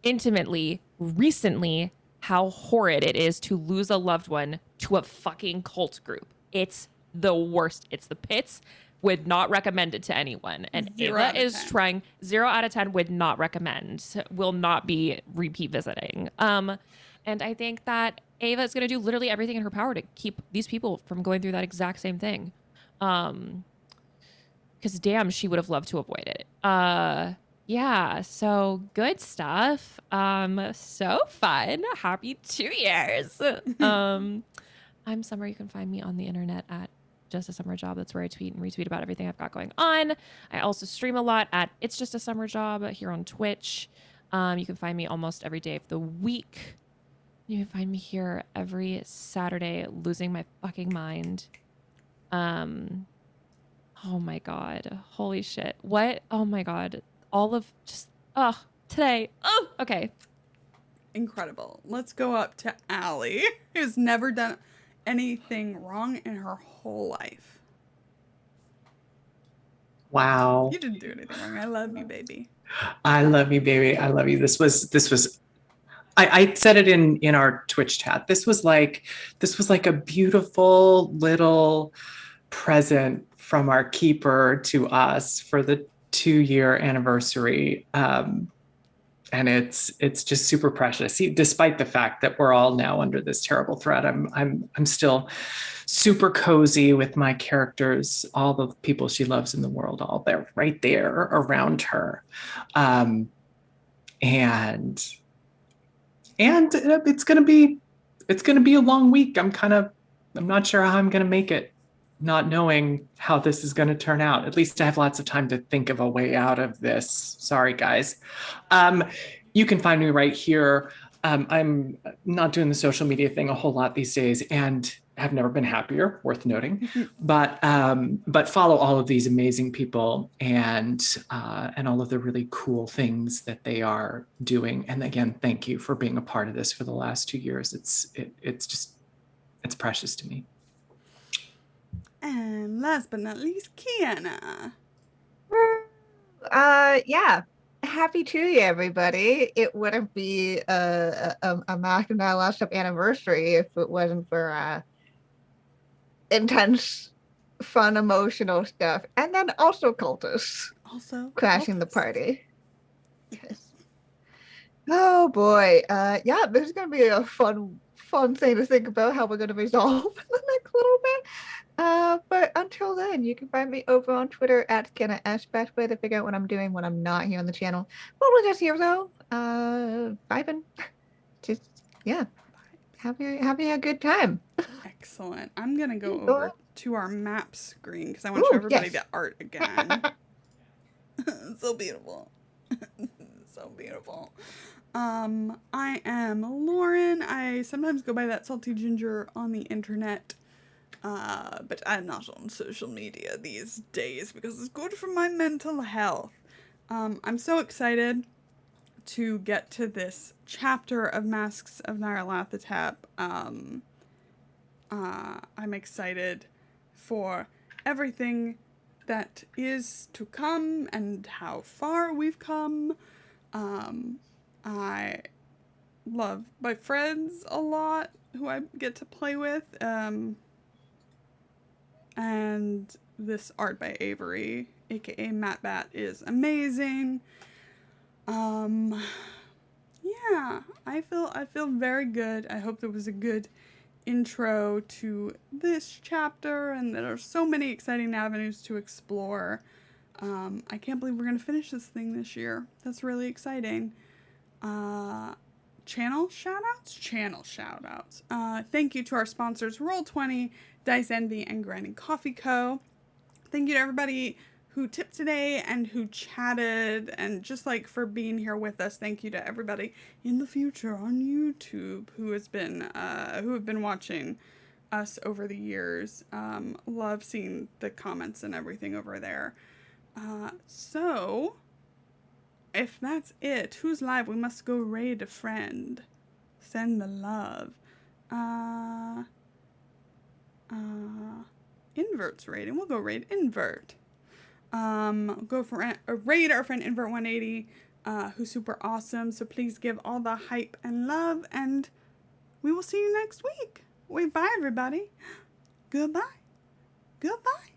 intimately, recently, how horrid it is to lose a loved one to a fucking cult group. It's the worst. It's the pits. Would not recommend it to anyone. And 0 out Ava of is 10. trying 0 out of 10 would not recommend. Will not be repeat visiting. And I think that Ava is going to do literally everything in her power to keep these people from going through that exact same thing. Because damn, she would have loved to avoid it. Yeah, so good stuff. So fun. Happy 2 years. I'm Summer. You can find me on the internet at Just a Summer Job. That's where I tweet and retweet about everything I've got going on. I also stream a lot at It's Just a Summer Job here on Twitch. You can find me almost every day of the week. You can find me here every Saturday losing my fucking mind. Oh my God. Holy shit. What? Oh my God. All of just, today. Oh, okay. Incredible. Let's go up to Allie, who's never done anything wrong in her whole life. Wow. You didn't do anything wrong. I love you, baby. I love you, baby. I love you. This was I said it in our Twitch chat. This was like a beautiful little present from our keeper to us for the 2-year anniversary. and it's just super precious. Despite the fact that we're all now under this terrible threat, I'm still super cozy with my characters, all the people she loves in the world, all there right there around her. And it's gonna be a long week. I'm not sure how I'm gonna make it, not knowing how this is gonna turn out. At least I have lots of time to think of a way out of this. Sorry, guys. You can find me right here. I'm not doing the social media thing a whole lot these days, and have never been happier, worth noting. But follow all of these amazing people and all of the really cool things that they are doing. And again, thank you for being a part of this for the last 2 years. It's precious to me. And last but not least, Kienna. Yeah. Happy 2 year, everybody. It wouldn't be a Mac and Nyarlathotep anniversary if it wasn't for intense, fun, emotional stuff. And then also cultists Also, crashing the cultists. party. Yes. Oh boy. Yeah, this is gonna be a fun thing to think about how we're gonna resolve in the next little bit. But until then, you can find me over on Twitter at Kienna S. Best way to figure out what I'm doing when I'm not here on the channel. Probably just here though. Vibing. Just yeah. Having a good time. Excellent. I'm gonna go Go over on. to our map screen because I want to show Ooh, everybody yes. the art again. So beautiful. So beautiful. I am Lauren. I sometimes go by that salty ginger on the internet. But I'm not on social media these days because it's good for my mental health. I'm so excited to get to this chapter of Masks of Nyarlathotep. I'm excited for everything that is to come and how far we've come. I love my friends a lot who I get to play with. And this art by Avery, aka Matt Bat, is amazing. Yeah, I feel very good. I hope there was a good intro to this chapter, and there are so many exciting avenues to explore. I can't believe we're gonna finish this thing this year. That's really exciting. Channel shoutouts. Thank you to our sponsors, Roll20, Dice Envy, and Grinding Coffee Co. Thank you to everybody who tipped today and who chatted and just like for being here with us. Thank you to everybody in the future on YouTube who have been watching us over the years. Love seeing the comments and everything over there. So if that's it, who's live? We must go raid a friend. Send the love. Invert's raiding. We'll go raid Invert. Go for a raid our friend Invert180, who's super awesome. So please give all the hype and love, and we will see you next week. Wait, bye everybody. Goodbye. Goodbye.